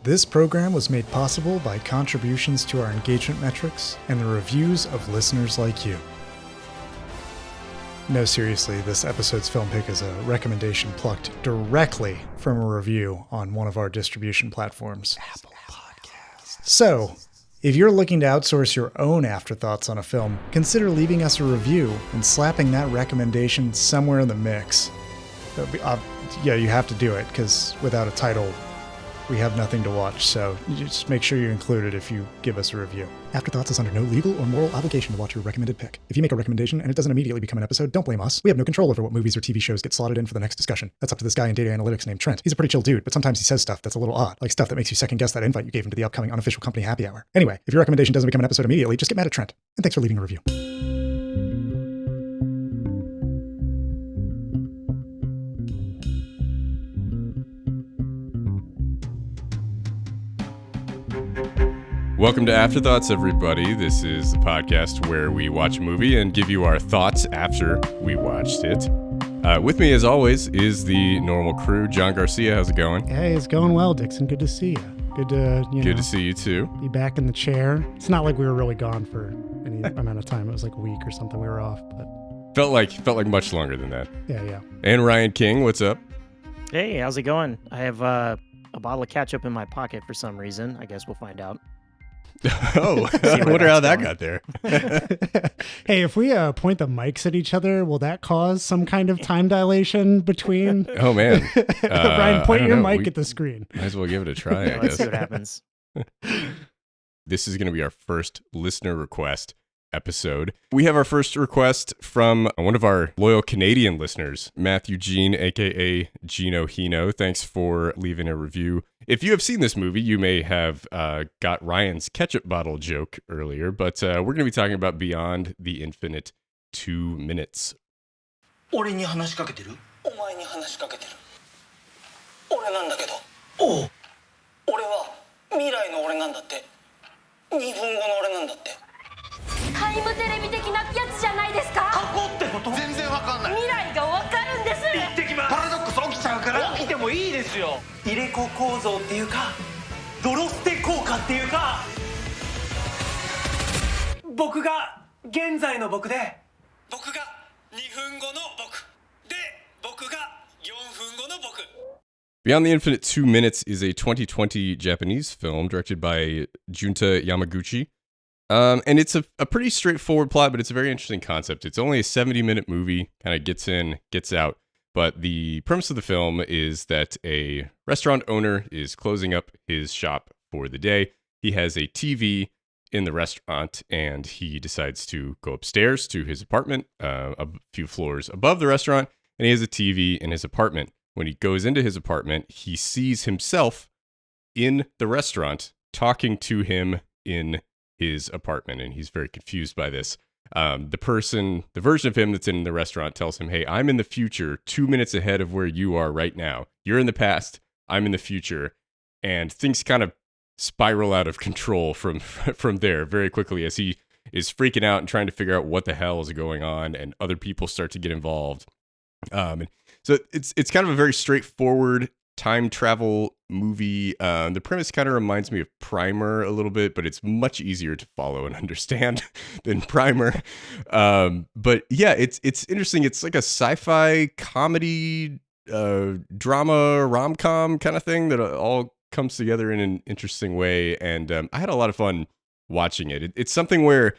This program was made possible by contributions to our engagement metrics and the reviews of listeners like you. No, seriously, this episode's film pick is a recommendation plucked directly from a review on one of our distribution platforms. Apple Podcasts. So, if you're looking to outsource your own afterthoughts on a film, consider leaving us a review and slapping that recommendation somewhere in the mix. Yeah, you have to do it, because without a title, we have nothing to watch, so you just make sure you include it if you give us a review. Afterthoughts is under no legal or moral obligation to watch your recommended pick. If you make a recommendation and it doesn't immediately become an episode, don't blame us. We have no control over what movies or TV shows get slotted in for the next discussion. That's up to this guy in data analytics named Trent. He's a pretty chill dude, but sometimes he says stuff that's a little odd, like stuff that makes you second guess that invite you gave him to the upcoming unofficial company happy hour. Anyway, if your recommendation doesn't become an episode immediately, just get mad at Trent. And thanks for leaving a review. Welcome to Afterthoughts, everybody. This is the podcast where we watch a movie and give you our thoughts after we watched it. With me, as always, is the normal crew. John Garcia, how's it going? Hey, it's going well, Dixon. Good to see you. Good to see you too. Be back in the chair. It's not like we were really gone for any amount of time. It was like a week or something. We were off, but felt like much longer than that. Yeah. And Ryan King, what's up? Hey, how's it going? I have a bottle of ketchup in my pocket for some reason. I guess we'll find out. Oh, I wonder how that got there. Hey, if we point the mics at each other, will that cause some kind of time dilation between? Oh, man. Brian, point your mic at the screen. Might as well give it a try, I guess. Let's see what happens. This is going to be our first listener request episode. We have our first request from one of our loyal Canadian listeners, Matthew Jean, aka Gino Hino. Thanks for leaving a review. If you have seen this movie, you may have got Ryan's ketchup bottle joke earlier, but we're going to be talking about Beyond the Infinite 2 minutes. 俺に話しかけてる？お前に話しかけてる。俺なんだけど。おう。俺は未来の俺なんだって。2分後の俺なんだって。タイムテレビ的なやつじゃないですか。過去ってこと？全然わかんない。未来がわかるんです。行ってきます。パラドックス起きちゃうから。起きてもいいですよ。入れ子構造っていうか、ドロステ効果っていうか。僕が現在の僕で、僕が2分後の僕で、僕が4分後の僕。Beyond the Infinite 2 Minutes is a 2020 Japanese film directed by Junta Yamaguchi. And it's a pretty straightforward plot, but it's a very interesting concept. It's only a 70-minute movie, kind of gets in, gets out. But the premise of the film is that a restaurant owner is closing up his shop for the day. He has a TV in the restaurant, and he decides to go upstairs to his apartment, a few floors above the restaurant, and he has a TV in his apartment. When he goes into his apartment, he sees himself in the restaurant talking to him in his apartment, and he's very confused by this. The version of him that's in the restaurant tells him, hey, I'm in the future 2 minutes ahead of where you are right now. You're in the past, I'm in the future. And things kind of spiral out of control from there very quickly as he is freaking out and trying to figure out what the hell is going on, and other people start to get involved. And so it's kind of a very straightforward time travel movie. The premise kind of reminds me of Primer a little bit, but it's much easier to follow and understand than Primer. But yeah, it's interesting. It's like a sci-fi comedy, drama, rom-com kind of thing that all comes together in an interesting way. And I had a lot of fun watching it. It's something where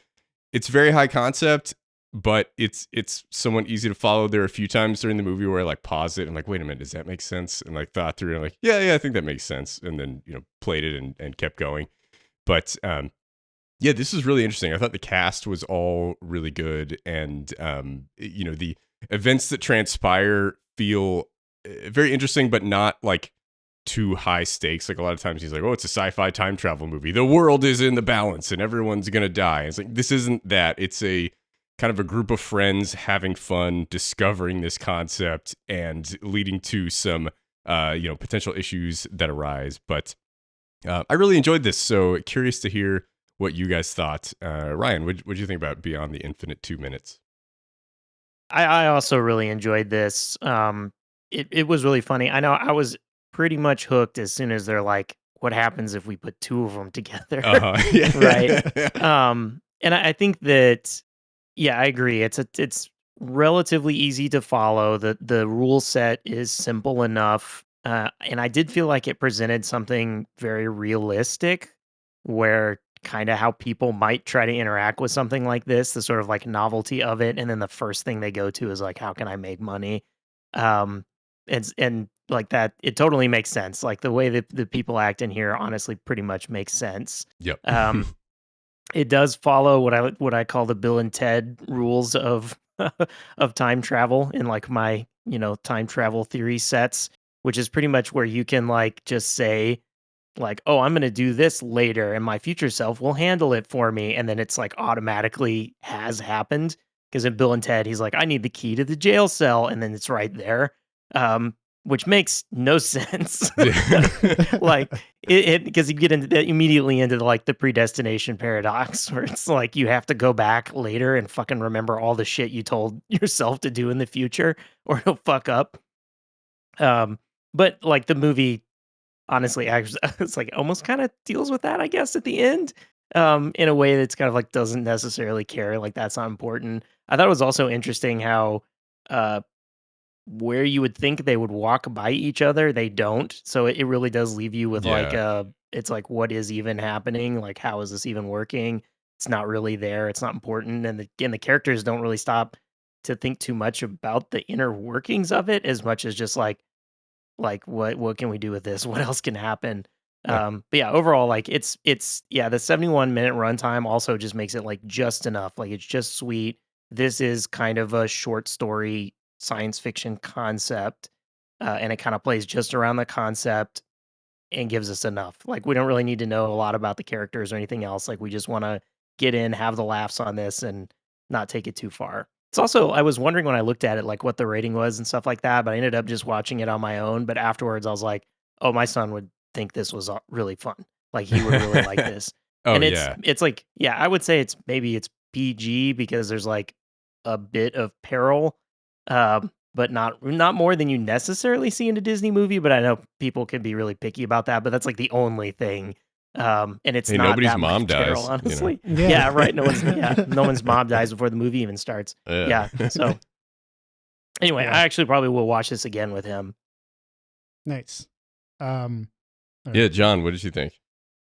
it's very high concept, but it's somewhat easy to follow. There are a few times during the movie where I like pause it and like, wait a minute, does that make sense? And like thought through and like, yeah, I think that makes sense. And then, played it and kept going. But yeah, this is really interesting. I thought the cast was all really good. And, the events that transpire feel very interesting, but not like too high stakes. Like a lot of times he's like, oh, it's a sci-fi time travel movie. The world is in the balance and everyone's going to die. And it's like, this isn't that. It's a kind of a group of friends having fun, discovering this concept and leading to some, potential issues that arise. But I really enjoyed this. So curious to hear what you guys thought. Ryan, what did you think about Beyond the Infinite 2 minutes? I also really enjoyed this. It was really funny. I know I was pretty much hooked as soon as they're like what happens if we put two of them together? Yeah. Right. And I think that, yeah, I agree. It's relatively easy to follow. The rule set is simple enough. And I did feel like it presented something very realistic where kind of how people might try to interact with something like this, the sort of like novelty of it. And then the first thing they go to is like, how can I make money? Um, and like that, it totally makes sense. Like the way that the people act in here honestly pretty much makes sense. Yep. It does follow what I call the Bill and Ted rules of of time travel in like my, time travel theory sets, which is pretty much where you can like just say like, "Oh, I'm going to do this later and my future self will handle it for me." And then it's like automatically has happened because in Bill and Ted he's like, "I need the key to the jail cell," and then it's right there. Um which makes no sense. Like it because you get into that immediately into like the predestination paradox where it's like you have to go back later and fucking remember all the shit you told yourself to do in the future or it'll fuck up. Um, but like the movie honestly actually it's like almost kind of deals with that, I guess, at the end. In a way that's kind of like doesn't necessarily care, like that's not important. I thought it was also interesting how uh where you would think they would walk by each other, they don't. So it really does leave you with like Yeah. it's like what is even happening? Like how is this even working? It's not really there. It's not important. And the characters don't really stop to think too much about the inner workings of it as much as just like what can we do with this? What else can happen? Huh. But yeah, overall, like it's yeah, the 71-minute runtime also just makes it like just enough. Like it's just sweet. This is kind of a short story science fiction concept, and it kind of plays just around the concept and gives us enough. Like we don't really need to know a lot about the characters or anything else. Like we just want to get in, have the laughs on this, and not take it too far. It's also I was wondering when I looked at it, like what the rating was and stuff like that, but I ended up just watching it on my own. But afterwards, I was like, oh, my son would think this was really fun. Like he would really like this. Oh And it's yeah. it's like yeah, I would say it's PG because there's like a bit of peril, but not more than you necessarily see in a Disney movie, but I know people can be really picky about that, but that's, like, the only thing, and it's Hey, not nobody's that mom much peril, dies, honestly. Yeah. Yeah, right, no one's mom dies before the movie even starts. Yeah. Yeah, so, anyway, Yeah. I actually probably will watch this again with him. Nice. Yeah, John, what did you think?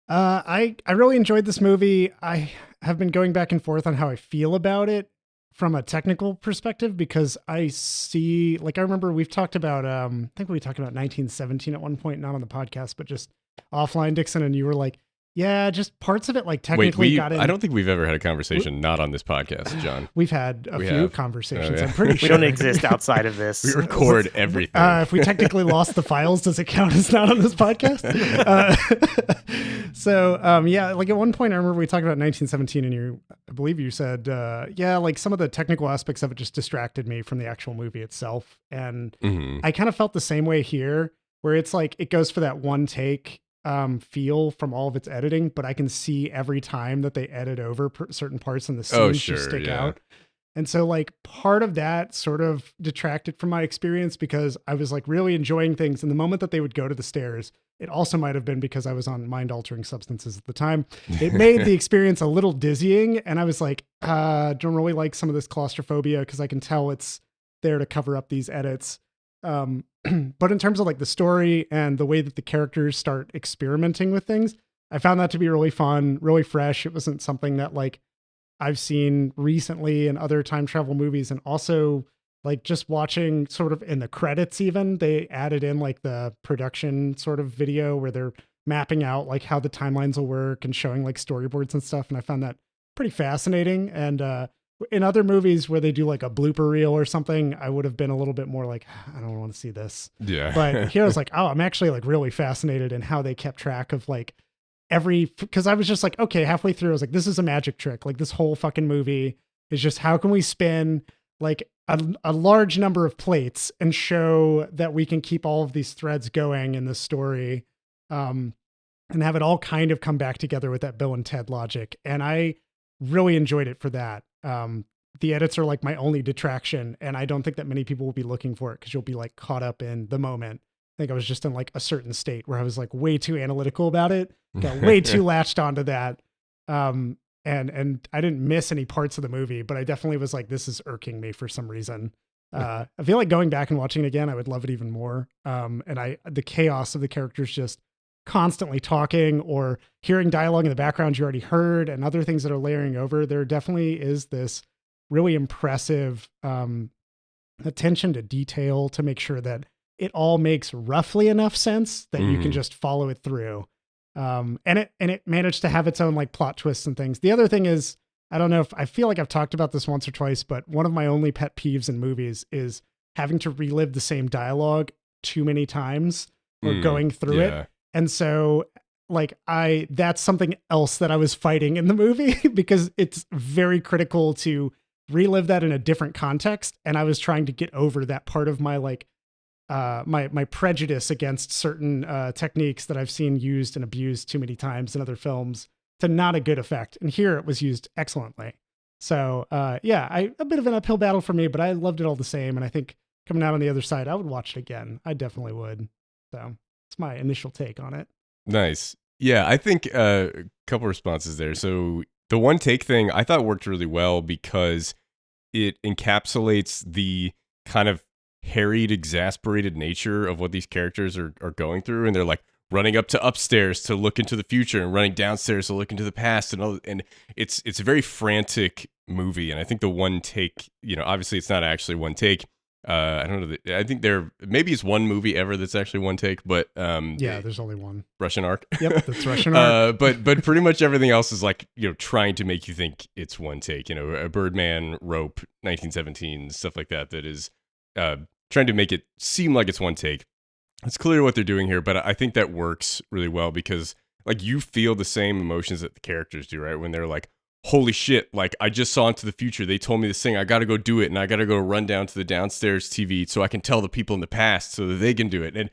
I really enjoyed this movie. I have been going back and forth on how I feel about it from a technical perspective because I see, like, I remember we've talked about, I think we talked about 1917 at one point, not on the podcast, but just offline, Dixon, and you were like, yeah, just parts of it, like, technically got in. I don't think we've ever had a conversation not on this podcast, John. We've had a We few have. conversations. Oh, yeah. I'm pretty We sure. don't exist outside of this. We record everything. If we technically lost the files, does it count as not on this podcast? Yeah, like at one point, I remember we talked about 1917, and I believe you said, yeah, like some of the technical aspects of it just distracted me from the actual movie itself. And Mhm. I kind of felt the same way here, where it's like it goes for that one take feel from all of its editing, but I can see every time that they edit over certain parts and the scenes just sure, stick yeah. out. And so like part of that sort of detracted from my experience because I was like really enjoying things. And the moment that they would go to the stairs, it also might have been because I was on mind altering substances at the time. It made the experience a little dizzying. And I was like, don't really like some of this claustrophobia because I can tell it's there to cover up these edits. But in terms of like the story and the way that the characters start experimenting with things, I found that to be really fun, really fresh. It wasn't something that like I've seen recently in other time travel movies. And also like just watching sort of in the credits, even they added in like the production sort of video where they're mapping out like how the timelines will work and showing like storyboards and stuff. And I found that pretty fascinating. And in other movies where they do like a blooper reel or something, I would have been a little bit more like, I don't want to see this. Yeah. But here I was like, oh, I'm actually like really fascinated in how they kept track of like because I was just like, okay, halfway through, I was like, this is a magic trick. Like this whole fucking movie is just how can we spin like a large number of plates and show that we can keep all of these threads going in the story, and have it all kind of come back together with that Bill and Ted logic. And I really enjoyed it for that. The edits are like my only detraction, and I don't think that many people will be looking for it because you'll be like caught up in the moment. think I was just in like a certain state where I was like way too analytical about it, got way too latched onto that. And I didn't miss any parts of the movie, but I definitely was like, this is irking me for some reason. I feel like going back and watching it again, I would love it even more. And the chaos of the characters just constantly talking or hearing dialogue in the background you already heard and other things that are layering over. There definitely is this really impressive attention to detail to make sure that it all makes roughly enough sense that you can just follow it through. And it managed to have its own like plot twists and things. The other thing is, I don't know if I feel like I've talked about this once or twice, but one of my only pet peeves in movies is having to relive the same dialogue too many times or going through it. And so like that's something else that I was fighting in the movie because it's very critical to relive that in a different context. And I was trying to get over that part of my like, my prejudice against certain techniques that I've seen used and abused too many times in other films to not a good effect. And here it was used excellently. So a bit of an uphill battle for me, but I loved it all the same. And I think coming out on the other side, I would watch it again. I definitely would. So it's my initial take on it. Nice. Yeah, I think a couple responses there. So the one take thing I thought worked really well because it encapsulates the kind of harried, exasperated nature of what these characters are going through. And they're like running up to upstairs to look into the future and running downstairs to look into the past. And it's a very frantic movie. And I think the one take, obviously it's not actually one take. I don't know. I think maybe it's one movie ever that's actually one take, but there's only one. Russian Ark. Yep, that's Russian Ark. But pretty much everything else is like trying to make you think it's one take. A Birdman, Rope, 1917, stuff like that. That is trying to make it seem like it's one take. It's clear what they're doing here, but I think that works really well because like you feel the same emotions that the characters do, right? When they're like, holy shit, like I just saw into the future. They told me this thing. I got to go do it. And I got to go run down to the downstairs TV so I can tell the people in the past so that they can do it. And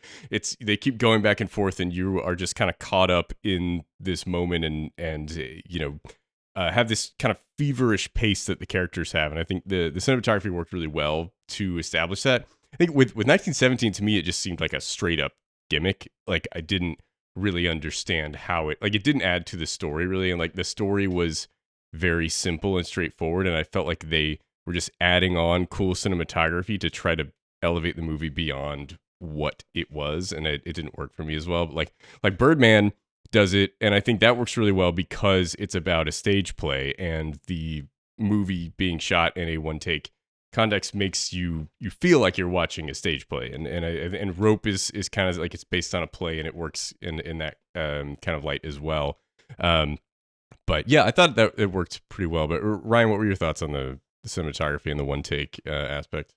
they keep going back and forth and you are just kind of caught up in this moment and have this kind of feverish pace that the characters have. And I think the cinematography worked really well to establish that. I think with 1917, to me, it just seemed like a straight up gimmick. Like I didn't really understand how it didn't add to the story really. And like the story was very simple and straightforward, and I felt like they were just adding on cool cinematography to try to elevate the movie beyond what it was, and it didn't work for me as well. But like Birdman does it, and I think that works really well because it's about a stage play, and the movie being shot in a one take context makes you feel like you're watching a stage play, and Rope is kind of like it's based on a play, and it works in that kind of light as well. But yeah, I thought that it worked pretty well. But Ryan, what were your thoughts on the cinematography and the one take aspect?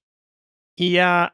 Yeah,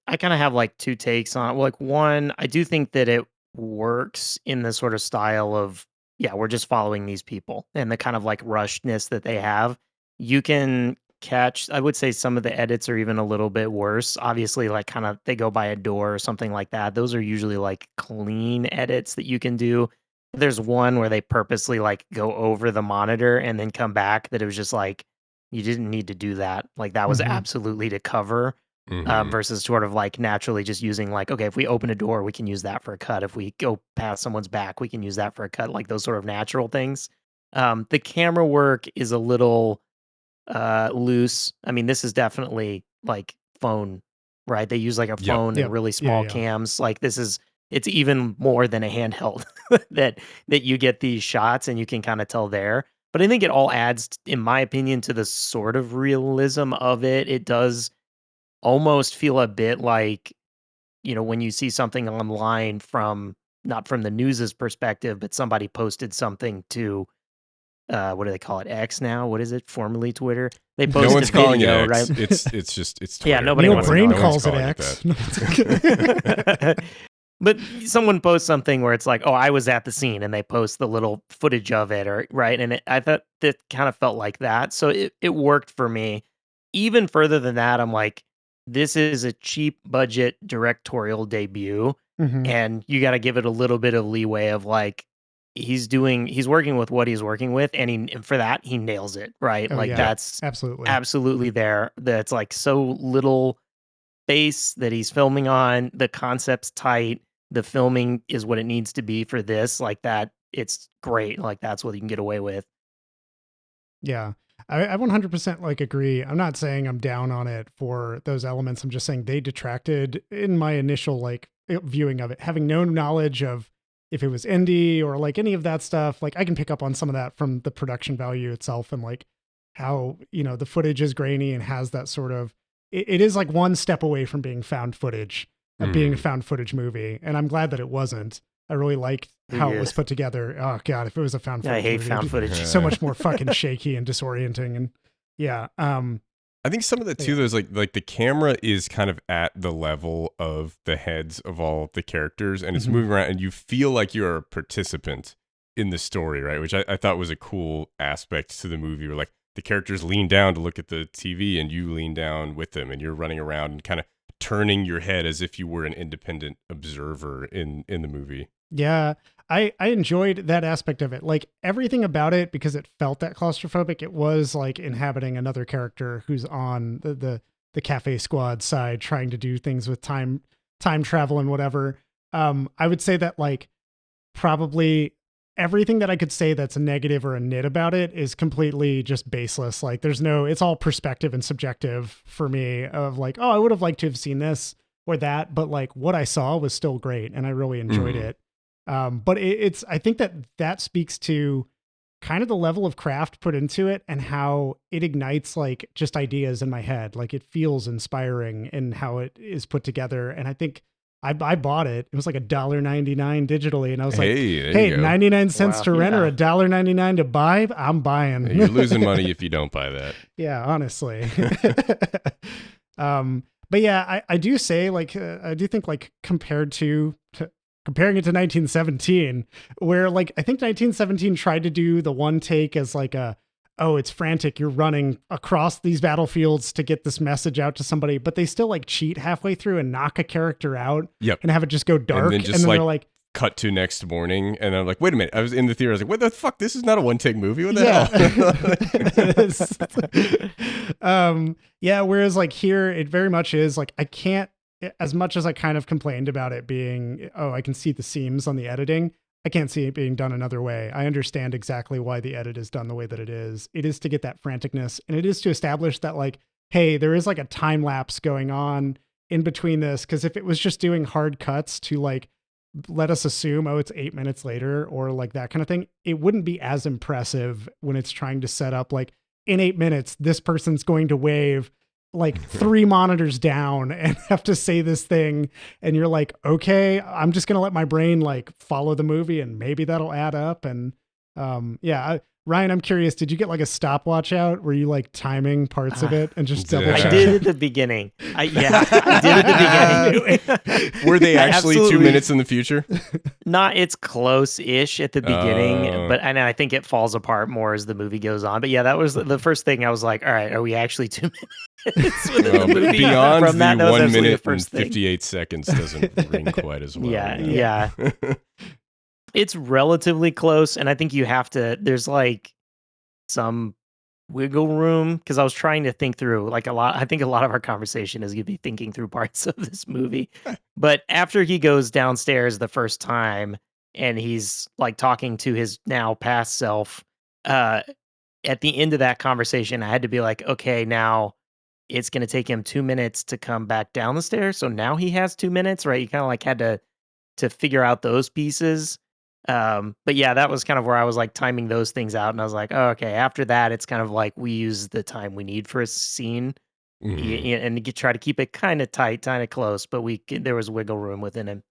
I kind of have like two takes on it. Like one, I do think that it works in the sort of style of, we're just following these people and the kind of like rushedness that they have. You can catch, I would say some of the edits are even a little bit worse. Obviously, like kind of they go by a door or something like that. Those are usually like clean edits that you can do. There's one where they purposely like go over the monitor and then come back that it was just like, you didn't need to do that. Like that was absolutely to cover versus sort of like naturally just using like, okay, if we open a door, we can use that for a cut. If we go past someone's back, we can use that for a cut, like those sort of natural things. The camera work is a little loose. I mean, this is definitely like phone, right? They use like a phone and really small cams. Like it's even more than a handheld that you get these shots and you can kind of tell there. But I think it all adds, in my opinion, to the sort of realism of it. It does almost feel a bit like, when you see something online not from the news's perspective, but somebody posted something to, what do they call it? X now? What is it? Formerly Twitter. They posted no one's calling it X. Right? It's Twitter. Yeah, nobody Neil wants Brain to calls it X. But someone posts something where it's like, oh, I was at the scene, and they post the little footage of it, or right, and I thought that kind of felt like that, so it worked for me. Even further than that, I'm like, this is a cheap budget directorial debut, and you got to give it a little bit of leeway of like, he's working with what he's working with, and for that he nails it, right? That's absolutely there. That's like so little space that he's filming on, the concept's tight, the filming is what it needs to be for this, like that, it's great. Like that's what you can get away with. Yeah. I 100% like agree. I'm not saying I'm down on it for those elements. I'm just saying they detracted in my initial like viewing of it. Having no knowledge of if it was indie or like any of that stuff, like I can pick up on some of that from the production value itself and like how, you know, the footage is grainy and has that sort of, it is like one step away from being found footage, of being a found footage movie. And I'm glad that it wasn't. I really liked how it was put together. Oh God, if it was a found footage I hate movie, found it'd be footage. so much more fucking shaky and disorienting. And yeah. I think some of that too, there's like the camera is kind of at the level of the heads of all the characters, and it's moving around, and you feel like you're a participant in the story, right? Which I thought was a cool aspect to the movie, where like the characters lean down to look at the TV, and you lean down with them, and you're running around and kind of turning your head as if you were an independent observer in the movie. Yeah, I enjoyed that aspect of it. Like everything about it, because it felt that claustrophobic. It was like inhabiting another character who's on the cafe squad side, trying to do things with time travel and whatever. I would say that like probably everything that I could say that's a negative or a nit about it is completely just baseless. Like there's no, it's all perspective and subjective for me of like, oh, I would have liked to have seen this or that, but like what I saw was still great and I really enjoyed it. But it's, I think that speaks to kind of the level of craft put into it and how it ignites like just ideas in my head. Like it feels inspiring in how it is put together. And I think I bought it. It was like $1.99 digitally. And I was like, hey, 99 cents to rent or $1.99 to buy. I'm buying. You're losing money if you don't buy that. Yeah, honestly. But yeah, I do say like, I do think like comparing it to 1917, where like, I think 1917 tried to do the one take as like oh, it's frantic. You're running across these battlefields to get this message out to somebody, but they still like cheat halfway through and knock a character out and have it just go dark. And then they're like, cut to next morning. And I'm like, wait a minute. I was in the theater. I was like, what the fuck? This is not a one take movie. What the hell? Yeah. Whereas like here, it very much is like, I can't, as much as I kind of complained about it being, oh, I can see the seams on the editing. I can't see it being done another way. I understand exactly why the edit is done the way that it is. It is to get that franticness, and it is to establish that like, hey, there is like a time lapse going on in between this. Cause if it was just doing hard cuts to like, let us assume, oh, it's 8 minutes later or like that kind of thing, it wouldn't be as impressive when it's trying to set up like in 8 minutes, this person's going to wave like 3 monitors down and have to say this thing. And you're like, okay, I'm just going to let my brain like follow the movie and maybe that'll add up. And Ryan, I'm curious, did you get like a stopwatch out? Were you like timing parts of it and just double check? I did at the beginning. I did at the beginning. Were they actually 2 minutes in the future? It's close-ish at the beginning, but I think it falls apart more as the movie goes on. But yeah, that was the first thing I was like, all right, are we actually 2 minutes? Beyond the 1 minute and 58 seconds doesn't ring quite as well. Yeah. It's relatively close, and I think you have to, there's like some wiggle room, because I was trying to think through like I think a lot of our conversation is going to be thinking through parts of this movie. But after he goes downstairs the first time and he's like talking to his now past self, at the end of that conversation, I had to be like, okay, now it's going to take him 2 minutes to come back down the stairs. So now he has 2 minutes, right? You kind of like had to figure out those pieces. But yeah, that was kind of where I was like timing those things out. And I was like, oh, okay, after that, it's kind of like we use the time we need for a scene and try to keep it kind of tight, kind of close, but there was wiggle room within him.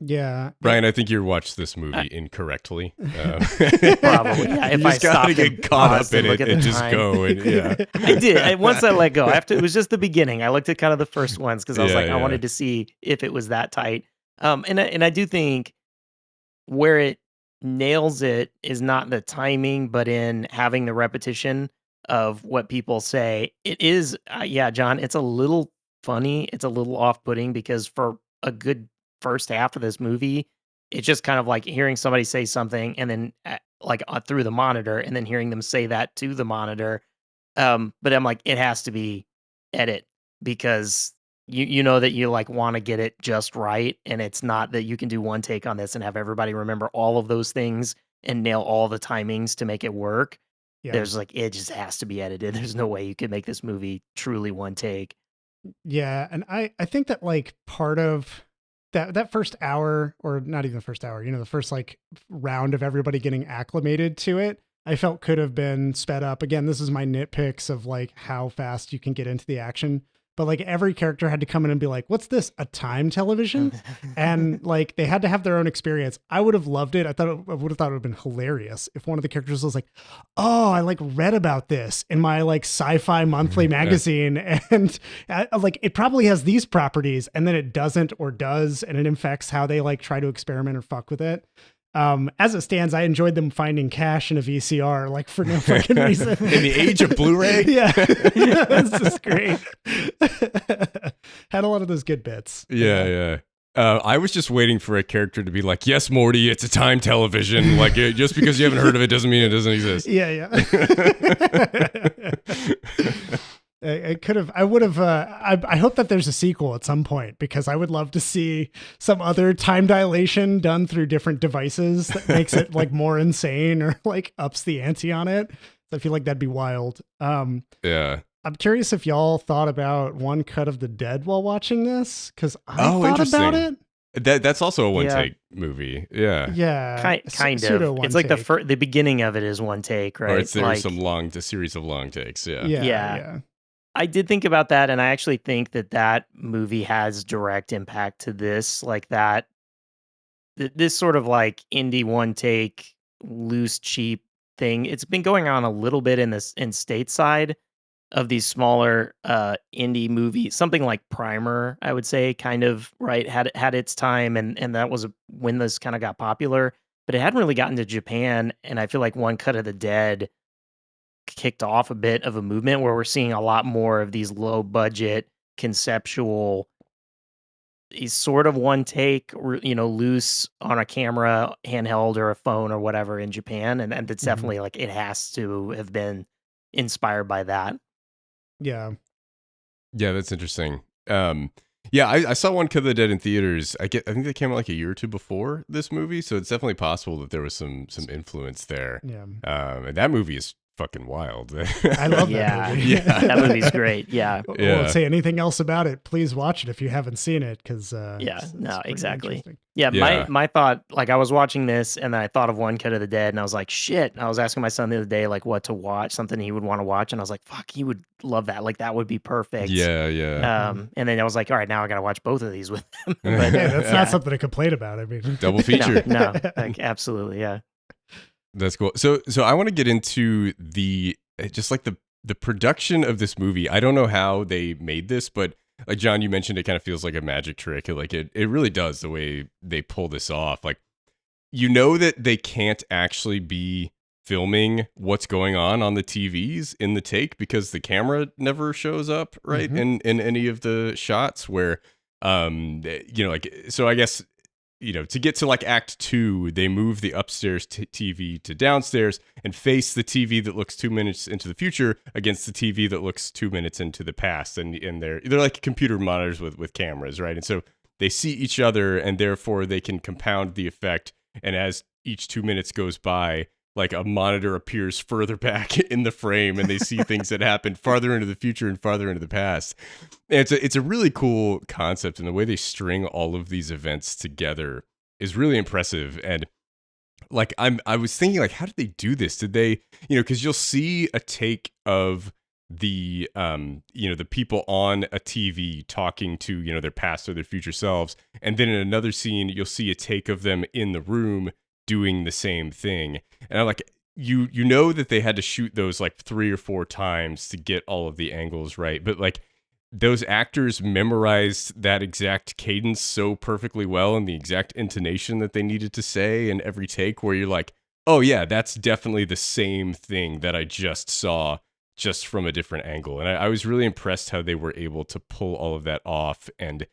Yeah. Brian, I think you watched this movie incorrectly. Probably. Yeah, if I gotta get caught up in it and just go. And, yeah. I did. Once I let go, it was just the beginning. I looked at kind of the first ones because I was I wanted to see if it was that tight. And I do think where it nails it is not the timing, but in having the repetition of what people say. It is, John, it's a little funny. It's a little off-putting because for a good first half of this movie, it's just kind of like hearing somebody say something and then through the monitor and then hearing them say that to the monitor. But I'm like, it has to be edit because you know that you like want to get it just right, and it's not that you can do one take on this and have everybody remember all of those things and nail all the timings to make it work. Yeah. There's like it just has to be edited. There's no way you could make this movie truly one take. Yeah, and I think that like part of that first hour, or not even the first hour, the first like round of everybody getting acclimated to it, I felt could have been sped up. Again, this is my nitpicks of like how fast you can get into the action. But like every character had to come in and be like, what's this? A time television? And like they had to have their own experience. I would have loved it. I would have thought it would have been hilarious if one of the characters was like, oh, I like read about this in my like sci-fi monthly magazine. And like it probably has these properties, and then it doesn't or does, and it infects how they like try to experiment or fuck with it. As it stands, I enjoyed them finding cash in a VCR, like for no fucking reason. In the age of Blu-ray? Yeah. This is great. Had a lot of those good bits. Yeah. I was just waiting for a character to be like, yes, Morty, it's a time television. Like, just because you haven't heard of it doesn't mean it doesn't exist. Yeah. I would have, I hope that there's a sequel at some point, because I would love to see some other time dilation done through different devices that makes it like more insane or like ups the ante on it. I feel like that'd be wild. Yeah. I'm curious if y'all thought about One Cut of the Dead while watching this, because I thought interesting. about it. That's also a one-take movie. Yeah. Yeah. Kind of. It's like the beginning of it is one take, right? Or there's like, a series of long takes. Yeah. Yeah. I did think about that, and I actually think that movie has direct impact to this, like that. This sort of like indie one take, loose, cheap thing. It's been going on a little bit in stateside of these smaller indie movies. Something like Primer, I would say, kind of right had its time, and that was when this kind of got popular. But it hadn't really gotten to Japan, and I feel like One Cut of the Dead kicked off a bit of a movement where we're seeing a lot more of these low budget conceptual sort of one take, loose on a camera, handheld or a phone or whatever in Japan. And it's definitely like it has to have been inspired by that. Yeah. Yeah, that's interesting. Yeah, I saw One Cut of the Dead in theaters. I think they came out like a year or two before this movie, so it's definitely possible that there was some influence there. Yeah. And that movie is fucking wild. I love that movie. Yeah. That movie's great. Yeah. Won't say anything else about it. Please watch it if you haven't seen it, because exactly. Yeah, my thought, like I was watching this and then I thought of One Cut of the Dead and I was like, shit. I was asking my son the other day like what to watch, something he would want to watch, and I was like, fuck, he would love that. Like that would be perfect. Yeah. And then I was like, all right, now I gotta watch both of these with him. But that's not something to complain about. I mean, double feature. No, like absolutely, yeah. That's cool. So I want to get into the production of this movie. I don't know how they made this, but like John, you mentioned, it kind of feels like a magic trick. Like it really does, the way they pull this off. Like, that they can't actually be filming what's going on the TVs in the take, because the camera never shows up right in any of the shots where so I guess to get to like act 2, they move the upstairs TV to downstairs and face the TV that looks 2 minutes into the future against the TV that looks 2 minutes into the past. And they're like computer monitors with cameras, right? And so they see each other, and therefore they can compound the effect. And as each 2 minutes goes by, like a monitor appears further back in the frame, and they see things that happened farther into the future and farther into the past. And it's a really cool concept, and the way they string all of these events together is really impressive. And like I was thinking, like, how did they do this? Did they, because you'll see a take of the the people on a TV talking to their past or their future selves, and then in another scene you'll see a take of them in the room doing the same thing. And I'm like, that they had to shoot those like 3 or 4 times to get all of the angles right, but like those actors memorized that exact cadence so perfectly well, and the exact intonation that they needed to say in every take, where you're like, oh yeah, that's definitely the same thing that I just saw, just from a different angle. And I was really impressed how they were able to pull all of that off and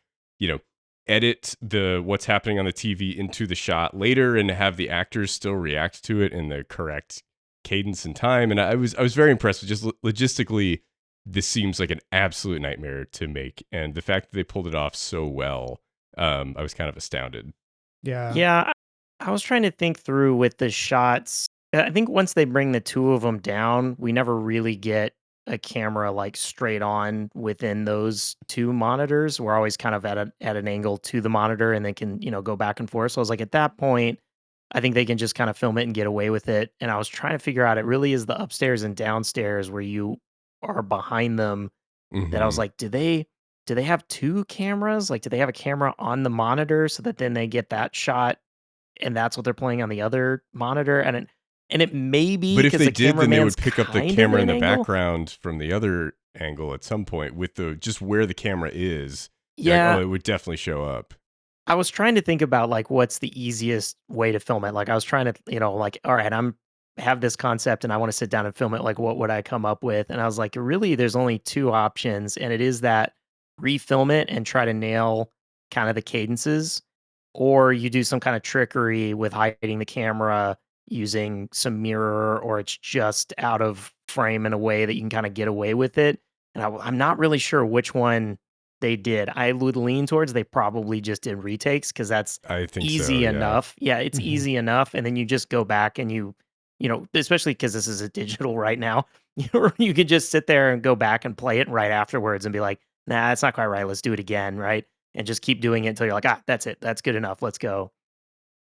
edit what's happening on the TV into the shot later, and have the actors still react to it in the correct cadence and time. And I was very impressed with just logistically this seems like an absolute nightmare to make. And the fact that they pulled it off so well, I was kind of astounded. Yeah. Yeah, I was trying to think through with the shots. I think once they bring the two of them down, we never really get a camera like straight on within those two monitors. We're always kind of at an angle to the monitor and they can, go back and forth. So I was like, at that point, I think they can just kind of film it and get away with it. And I was trying to figure out it really is the upstairs and downstairs where you are behind them that I was Mhm. like, do they have two cameras? Like, do they have a camera on the monitor so that then they get that shot and that's what they're playing on the other monitor? And it may be But if because they the did, then they cameraman's would pick up the kind of camera at in an the angle. background from the other angle at some point with the just where the camera is. You're like, Yeah, oh, it would definitely show up. I was trying to think about like what's the easiest way to film it. Like I was trying to, like, all right, I'm have this concept and I want to sit down and film it. Like, what would I come up with? And I was like, really, there's only two options, and it is that refilm it and try to nail kind of the cadences, or you do some kind of trickery with hiding the camera using some mirror, or it's just out of frame in a way that you can kind of get away with it. And I'm not really sure which one they did. I would lean towards they probably just did retakes because that's I think so, easy yeah. enough. Yeah, it's Mhm. easy enough, and then you just go back and especially because this is a digital right now, you can just sit there and go back and play it right afterwards and be like, "Nah, that's not quite right. Let's do it again," right? And just keep doing it until you're like, "Ah, that's it. That's good enough. Let's go."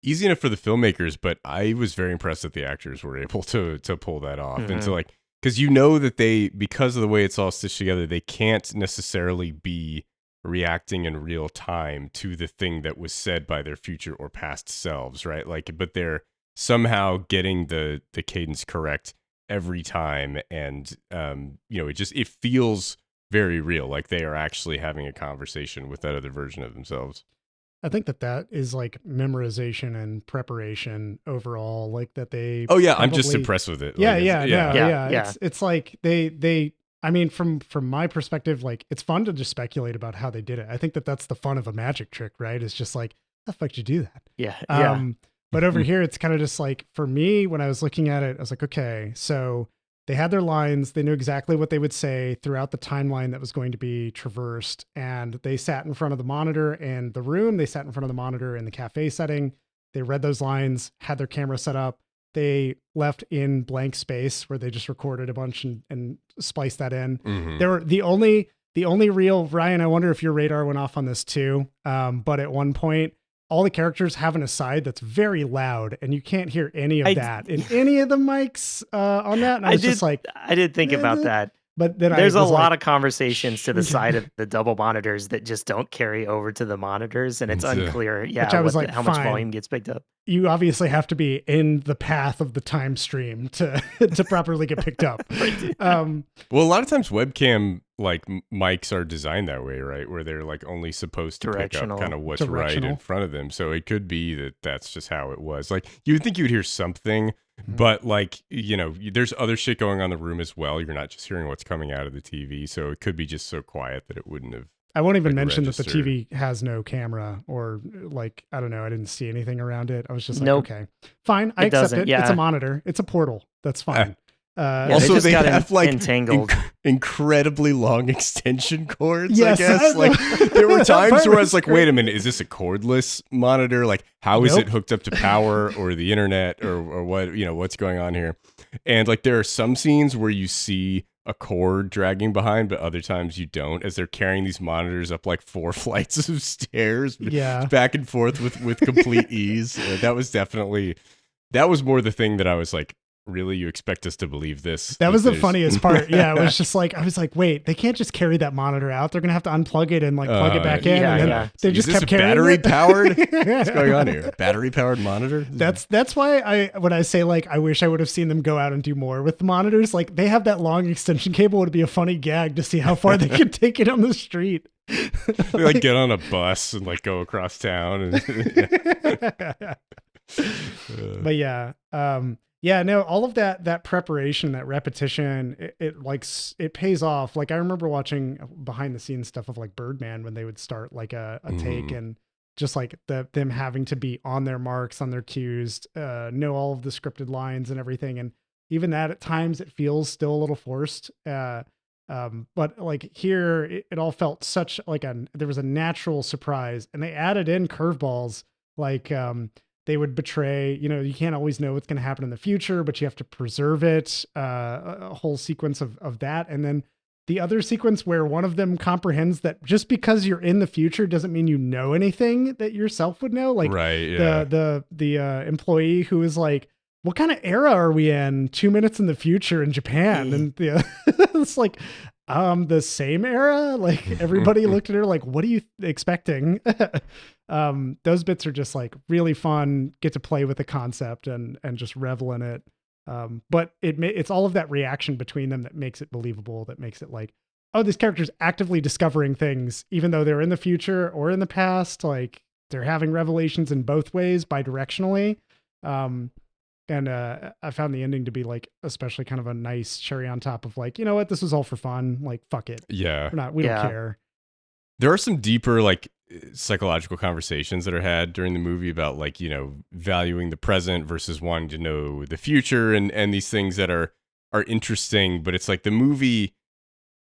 Easy enough for the filmmakers, but I was very impressed that the actors were able to pull that off. And Mhm. to like, because you know that they, because of the way it's all stitched together, they can't necessarily be reacting in real time to the thing that was said by their future or past selves, right? Like, but they're somehow getting the cadence correct every time, and it feels very real, like they are actually having a conversation with that other version of themselves. I think that is like memorization and preparation overall, like that they Oh yeah, I'm just probably- impressed with it. Yeah, Like, yeah, no, Yeah, yeah. yeah. It's like they I mean from my perspective, like it's fun to just speculate about how they did it. I think that's the fun of a magic trick, right? It's just like, how the fuck did you do that? Yeah, yeah. But over here it's kind of just like, for me, when I was looking at it, I was like, okay, so they had their lines, they knew exactly what they would say throughout the timeline that was going to be traversed, and they sat in front of the monitor in the room, they sat in front of the monitor in the cafe setting, they read those lines, had their camera set up, they left in blank space where they just recorded a bunch and spliced that in. Mhm. They were the only real, Ryan, I wonder if your radar went off on this too. But at one point, all the characters have an aside that's very loud, and you can't hear any of I- that in any of the mics on that. And I was just like, I did think about that. but then There's I a was lot like, of conversations to the side of the double monitors that just don't carry over to the monitors, and it's It's, unclear, I was like, how much fine. volume gets picked up. you obviously have to be in the path of the time stream to to properly get picked up. Well, a lot of times webcam mics are designed that way, right? Where they're like only supposed to pick up Directional. kind of what's right in Directional. front of them. So it could be that that's just how it was. Like you would think you would hear something, Mm-hmm. but there's other shit going on in the room as well. You're not just hearing what's coming out of the TV. So it could be just so quiet that it wouldn't have. I won't even like, mention that the registered. TV has no camera, or like, I don't know, I didn't see anything around it. I was just like, Nope. okay, fine, I It accept doesn't, it. It's yeah. a monitor, it's a portal, that's fine. Yeah, Also, just they got have like entangled. incredibly long extension cords. Yes, I guess I- like there were that times part where I was was like, great. "Wait a minute, is this a cordless monitor? Like, how is Nope. it hooked up to power or the internet or what? What's going on here?" And like, there are some scenes where you see a cord dragging behind, but other times you don't, as they're carrying these monitors up like 4 flights of stairs, Yeah. back and forth with complete ease. That was more the thing that I was like, really, you expect us to believe this? That was the there's- funniest part. Yeah, it was just like, I was like, wait, they can't just carry that monitor out. They're gonna have to unplug it and like plug it back in. yeah, And then yeah. they Is just this kept carrying battery it. powered? What's going on here? Battery powered monitor? That's why when I say like, I wish I would have seen them go out and do more with the monitors. Like, they have that long extension cable. It'd be a funny gag to see how far they could take it on the street. They like get on a bus and like go across town. And But yeah, no, all of that preparation, that repetition, it pays off. Like, I remember watching behind the scenes stuff of like Birdman when they would start like a take, and just like them having to be on their marks, on their cues, know all of the scripted lines and everything. And even that at times it feels still a little forced. But like here, it all felt such like there was a natural surprise, and they added in curveballs like they would betray, you can't always know what's going to happen in the future, but you have to preserve it. A whole sequence of that. And then the other sequence where one of them comprehends that just because you're in the future doesn't mean you know anything that yourself would know. Like Right, yeah. the employee who is like, what kind of era are we in 2 minutes in the future in Japan? And it's like, the same era. Like everybody looked at her like, what are you expecting? Those bits are just like really fun, get to play with the concept and just revel in it. But it's all of that reaction between them that makes it believable, that makes it like, oh, this character's actively discovering things, even though they're in the future or in the past. Like they're having revelations in both ways bidirectionally. And I found the ending to be like, especially kind of a nice cherry on top of like, you know what, this was all for fun. Like, fuck it. Yeah. We don't care. There are some deeper like psychological conversations that are had during the movie about like, valuing the present versus wanting to know the future and these things that are interesting. But it's like the movie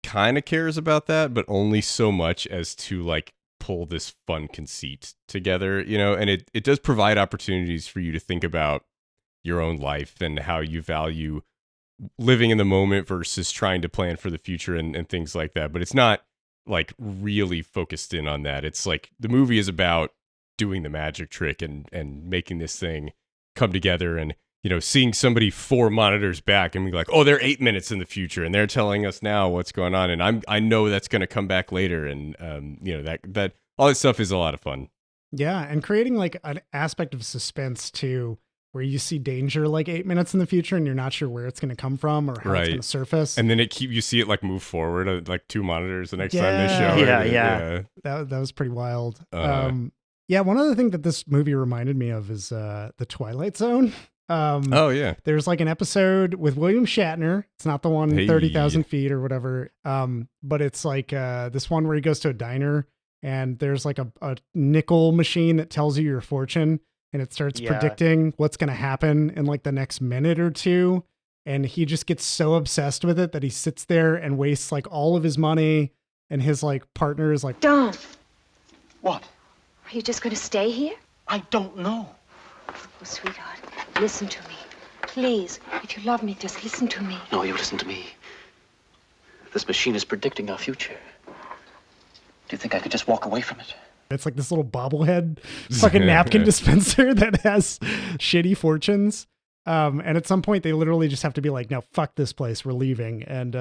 kind of cares about that, but only so much as to like pull this fun conceit together, and it does provide opportunities for you to think about your own life and how you value living in the moment versus trying to plan for the future and things like that. But it's not like really focused in on that. It's like the movie is about doing the magic trick and making this thing come together and, seeing somebody 4 monitors back and be like, oh, they're 8 minutes in the future and they're telling us now what's going on. And I know that's going to come back later. And, that all that stuff is a lot of fun. Yeah. And creating like an aspect of suspense too, where you see danger like 8 minutes in the future and you're not sure where it's going to come from or how it's going to surface. And then you see it like move forward like 2 monitors the next time they show it. Yeah. That was pretty wild. Yeah. One other thing that this movie reminded me of is the Twilight Zone. Oh yeah. There's like an episode with William Shatner. It's not the one 30,000 feet or whatever. But it's like this one where he goes to a diner and there's like a nickel machine that tells you your fortune. And it starts predicting what's going to happen in like the next minute or two. And he just gets so obsessed with it that he sits there and wastes like all of his money. And his like partner is like, Don, What? are you just going to stay here? I don't know. Oh, sweetheart, listen to me. Please, if you love me, just listen to me. No, you listen to me. This machine is predicting our future. Do you think I could just walk away from it? it's like this little bobblehead fucking napkin dispenser that has shitty fortunes. And at some point they literally just have to be like, no, fuck this place. We're leaving and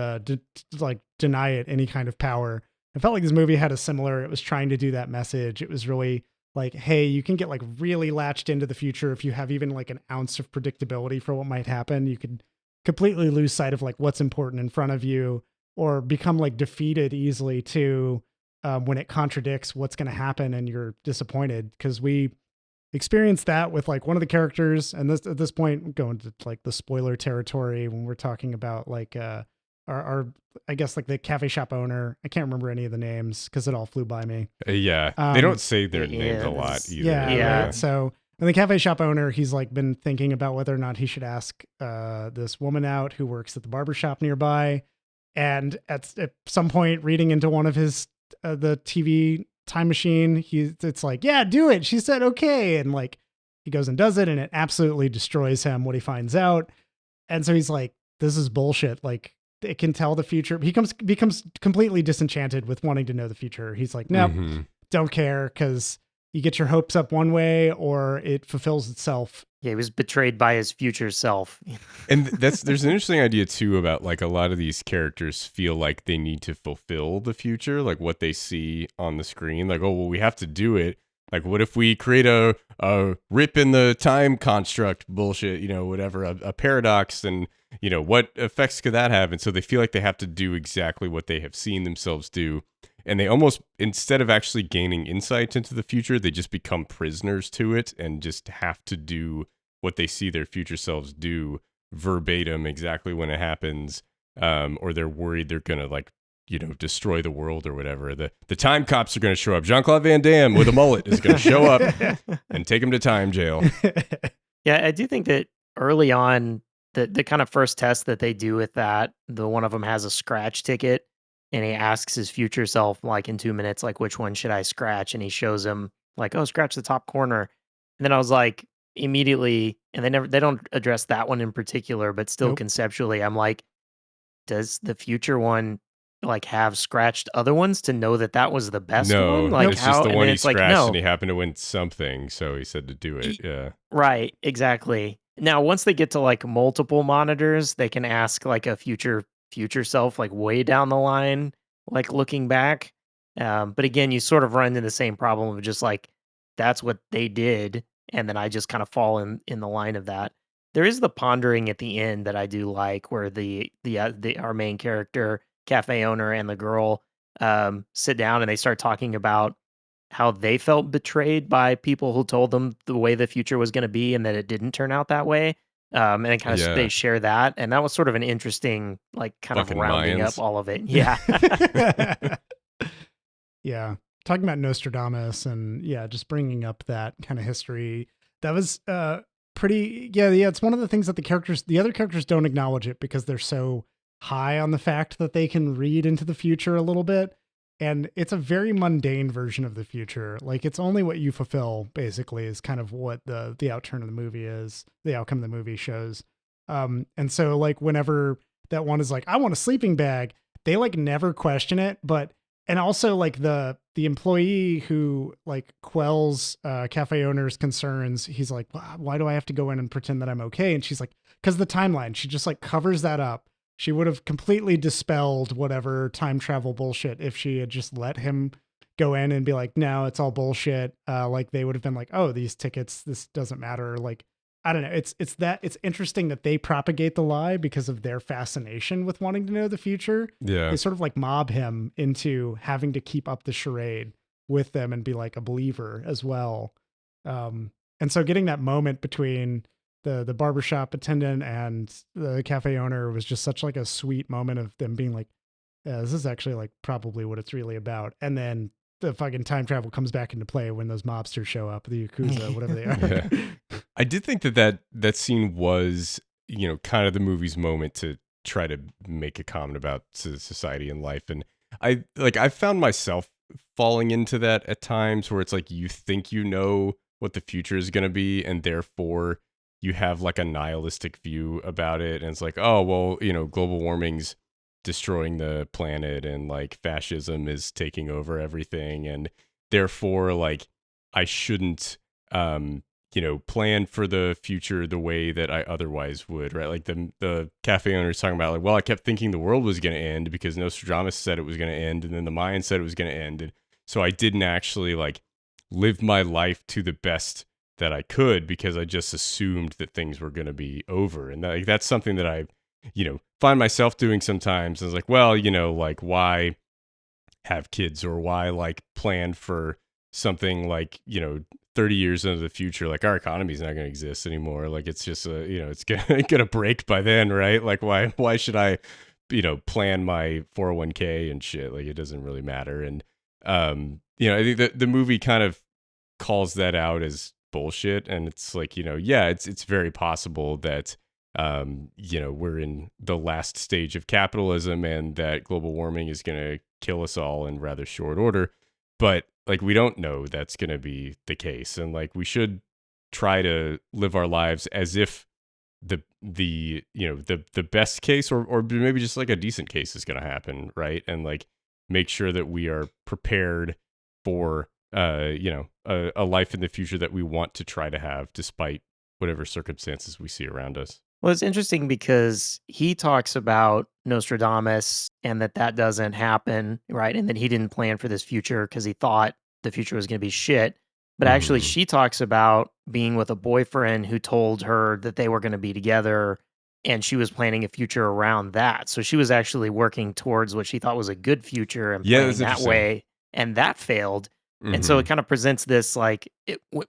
like deny it any kind of power. I felt like this movie had a similar, it was trying to do that message. It was really like, hey, you can get like really latched into the future. If you have even like an ounce of predictability for what might happen, you could completely lose sight of like what's important in front of you or become like defeated easily too. When it contradicts what's going to happen and you're disappointed, because we experienced that with like one of the characters. And this, at this point, going to like the spoiler territory when we're talking about like our I guess like the cafe shop owner. I can't remember any of the names because it all flew by me. Yeah, they don't say their names a lot either. Yeah. Right. So and the cafe shop owner, he's like been thinking about whether or not he should ask this woman out who works at the barbershop nearby. And at some point, reading into one of his the TV time machine, it's like, yeah, do it. She said okay, and like he goes and does it, and it absolutely destroys him what he finds out. And so he's like, this is bullshit. Like it can tell the future. He becomes completely disenchanted with wanting to know the future. He's like, nope, don't care, because you get your hopes up one way or it fulfills itself. Yeah, he was betrayed by his future self. And there's an interesting idea too about like a lot of these characters feel like they need to fulfill the future, like what they see on the screen. Like, oh, well, we have to do it. Like, what if we create a rip in the time construct bullshit, whatever, a paradox, and, what effects could that have? And so they feel like they have to do exactly what they have seen themselves do. And they almost, instead of actually gaining insight into the future, they just become prisoners to it and just have to do what they see their future selves do verbatim exactly when it happens. Or they're worried they're going to like, destroy the world or whatever. The time cops are going to show up. Jean-Claude Van Damme with a mullet is going to show up and take him to time jail. Yeah, I do think that early on, the kind of first test that they do with that, the one of them has a scratch ticket. and he asks his future self, like in 2 minutes, like, which one should I scratch? And he shows him, like, oh, scratch the top corner. And then I was like, immediately, and they don't address that one in particular, but still Nope. conceptually, I'm like, does the future one like have scratched other ones to know that that was the best one? No, Like it's just how? the And one then he it's like, scratched, and no, he happened to win something, so he said to do it. E Yeah. right, exactly. Now, once they get to, like, multiple monitors, they can ask, like, a future self, like, way down the line, like, looking back. But again, you sort of run into the same problem of just, like, that's what they did, and then I just kinda fall in the line of that. There is the pondering at the end that I do like, where the our main character, cafe owner, and the girl, sit down and they start talking about how they felt betrayed by people who told them the way the future was gonna be and that it didn't turn out that way. And it kinda they Yeah. share that, and that was sort of an interesting, like, kind of Fucking rounding up Mayans. all of it. Yeah. Yeah. Talking about Nostradamus and yeah, just bringing up that kind of history. That was pretty yeah, it's one of the things that the other characters don't acknowledge it because they're so high on the fact that they can read into the future a little bit. And it's a very mundane version of the future. Like it's only what you fulfill basically is kind of what the outturn of the movie is, the outcome of the movie shows. And so like whenever that one is like, I want a sleeping bag, they like never question it, but and also like the employee who like quells cafe owner's concerns, he's like, why do I have to go in and pretend that I'm okay? And she's like, because the timeline, she just like covers that up. She would have completely dispelled whatever time travel bullshit if she had just let him go in and be like, no, it's all bullshit. Like they would have been like, oh, these tickets, this doesn't matter. Like, I don't know. It's interesting that they propagate the lie because of their fascination with wanting to know the future. Yeah. They sort of like mob him into having to keep up the charade with them and be like a believer as well. And so getting that moment between the barbershop attendant and the cafe owner was just such like a sweet moment of them being like, yeah, this is actually like probably what it's really about. And then the fucking time travel comes back into play when those mobsters show up, the Yakuza, whatever they are. Yeah. I did think that scene was, kind of the movie's moment to try to make a comment about society and life. And I found myself falling into that at times where it's like you think you know what the future is going to be, and therefore you have like a nihilistic view about it. And it's like, oh, well, global warming's destroying the planet and like fascism is taking over everything. And therefore, like, I shouldn't, plan for the future the way that I otherwise would, right? Like the cafe owner is talking about like, well, I kept thinking the world was going to end because Nostradamus said it was going to end. And then the Mayans said it was going to end. And so I didn't actually like live my life to the best that I could because I just assumed that things were going to be over. And that's something that I, find myself doing sometimes. I was like, well, like why have kids or why like plan for something like, 30 years into the future, like our economy is not going to exist anymore. Like it's just, it's going to break by then, right? Like why should I, plan my 401k and shit? Like it doesn't really matter. And, I think that the movie kind of calls that out as bullshit. And it's like, yeah, it's very possible that, we're in the last stage of capitalism and that global warming is going to kill us all in rather short order. But like, we don't know that's going to be the case. And like, we should try to live our lives as if the best case or maybe just like a decent case is going to happen. Right. And like, make sure that we are prepared for, a life in the future that we want to try to have despite whatever circumstances we see around us. Well, it's interesting because he talks about Nostradamus and that doesn't happen, right? And that he didn't plan for this future because he thought the future was going to be shit. But actually, Mhm. she talks about being with a boyfriend who told her that they were going to be together and she was planning a future around that. So she was actually working towards what she thought was a good future and Yeah, planning that's that interesting. way. And that failed. And so Mhm. it kind of presents this like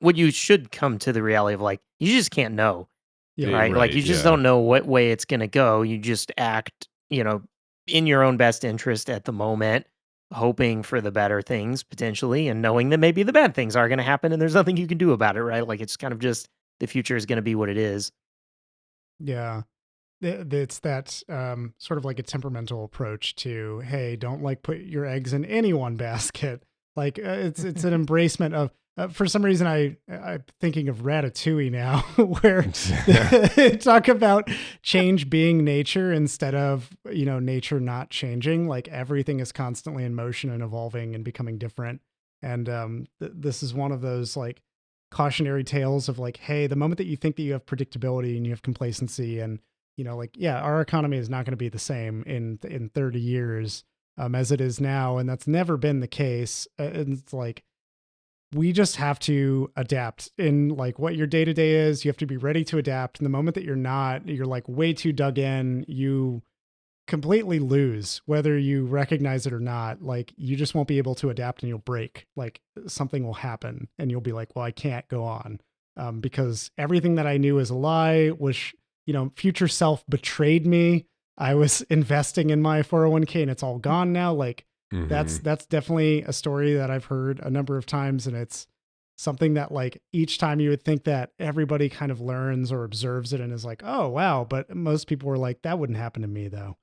what you should come to the reality of like, you just can't know. Yeah. Right? Like, Right, you just yeah. don't know what way it's gonna go. You just act, in your own best interest at the moment, hoping for the better things potentially, and knowing that maybe the bad things are gonna happen and there's nothing you can do about it, right? Like, it's kind of just the future is gonna be what it is. Yeah. it's that sort of like a temperamental approach to, hey, don't like put your eggs in any one basket. Like it's an embracement of, for some reason I'm thinking of Ratatouille now, where they talk about change being nature instead of, nature not changing. Like everything is constantly in motion and evolving and becoming different. And this is one of those like cautionary tales of like, hey, the moment that you think that you have predictability and you have complacency and, our economy is not going to be the same in 30 years as it is now. And that's never been the case. And it's like, we just have to adapt in like what your day to day is. You have to be ready to adapt. And the moment that you're not, you're like way too dug in, you completely lose, whether you recognize it or not. Like you just won't be able to adapt and you'll break. Like something will happen and you'll be like, well, I can't go on because everything that I knew is a lie, which, future self betrayed me. I was investing in my 401k and it's all gone now. Like that's definitely a story that I've heard a number of times. And it's something that like each time you would think that everybody kind of learns or observes it and is like, oh, wow. But most people were like, that wouldn't happen to me though.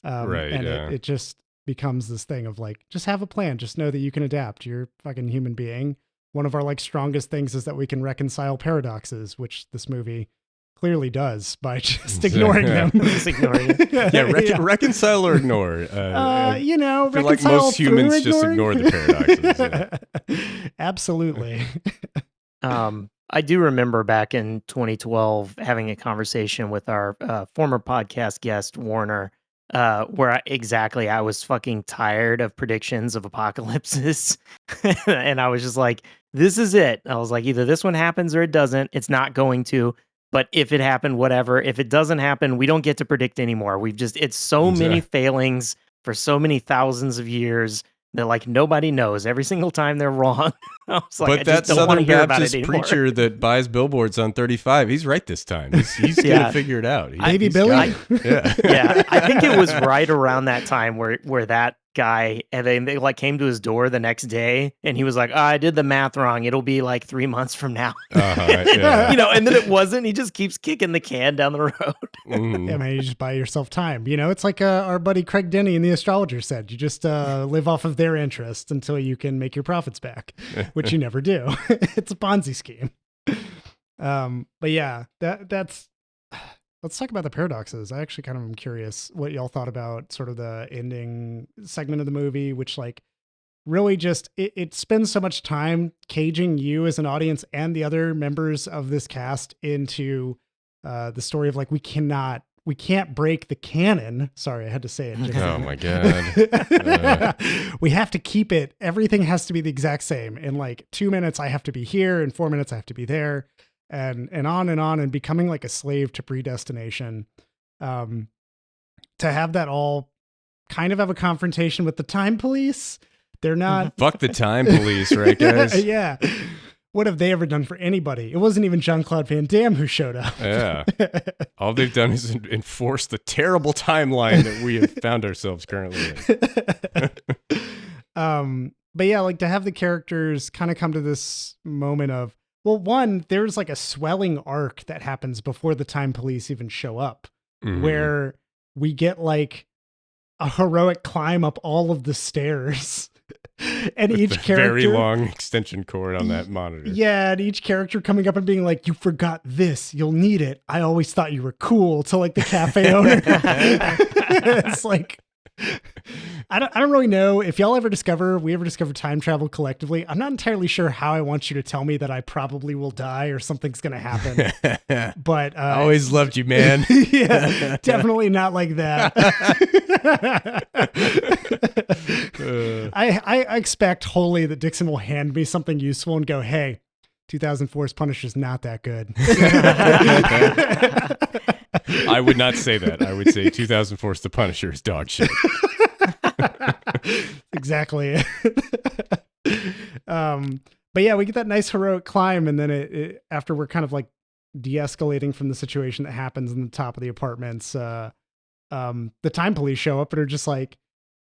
Right. And Yeah. it just becomes this thing of like, just have a plan. Just know that you can adapt. You're a fucking human being. One of our like strongest things is that we can reconcile paradoxes, which this movie clearly does by just ignoring them. Just ignoring it. Yeah, reconcile or ignore. I feel like most humans just ignore the paradoxes. Yeah. Absolutely. I do remember back in 2012 having a conversation with our former podcast guest, Warner, where I was fucking tired of predictions of apocalypses. And I was just like, this is it. I was like, either this one happens or it doesn't. It's not going to. But if it happened, whatever. If it doesn't happen, we don't get to predict anymore. It's so many failings for so many thousands of years that like nobody knows. Every single time they're wrong. I was like, But that Southern Baptist preacher that buys billboards on 35, he's right this time. He's gonna figure it out. Baby Billy. Yeah, I think it was right around that time where that guy, and they like came to his door the next day and he was like, I did the math wrong, it'll be like 3 months from now. And then it wasn't. He just keeps kicking the can down the road. Yeah, man, you just buy yourself time. It's like our buddy Craig Denny in The Astrologer said, you just live off of their interest until you can make your profits back, which you never do. It's a Ponzi scheme. But yeah, that's let's talk about the paradoxes. I actually kind of am curious what y'all thought about sort of the ending segment of the movie, which like really just, it spends so much time caging you as an audience and the other members of this cast into the story of like, we can't break the canon. Sorry, I had to say it. Oh my God. We have to keep it. Everything has to be the exact same. In like 2 minutes, I have to be here. In 4 minutes, I have to be there. And on and becoming like a slave to predestination. To have that all kind of have a confrontation with the time police. They're not. Fuck the time police, right, guys? Yeah. What have they ever done for anybody? It wasn't even Jean-Claude Van Damme who showed up. Yeah. All they've done is enforce the terrible timeline that we have found ourselves currently in. But yeah, like to have the characters kind of come to this moment of, well, one, there's like a swelling arc that happens before the time police even show up, where we get like a heroic climb up all of the stairs. And with each character, very long extension cord on that monitor. Yeah, and each character coming up and being like, "You forgot this. You'll need it. I always thought you were cool." To like the cafe owner, it's like, I don't really know if y'all we ever discover time travel collectively. I'm not entirely sure how I want you to tell me that I probably will die or something's going to happen. But I always loved you, man. Yeah, definitely not like that. I expect wholly that Dixon will hand me something useful and go, "Hey, 2004's Punisher's not that good." I would not say that. I would say 2004's The Punisher is dog shit. Exactly. But yeah, we get that nice heroic climb, and then it after we're kind of like de-escalating from the situation that happens in the top of the apartments, the time police show up and are just like,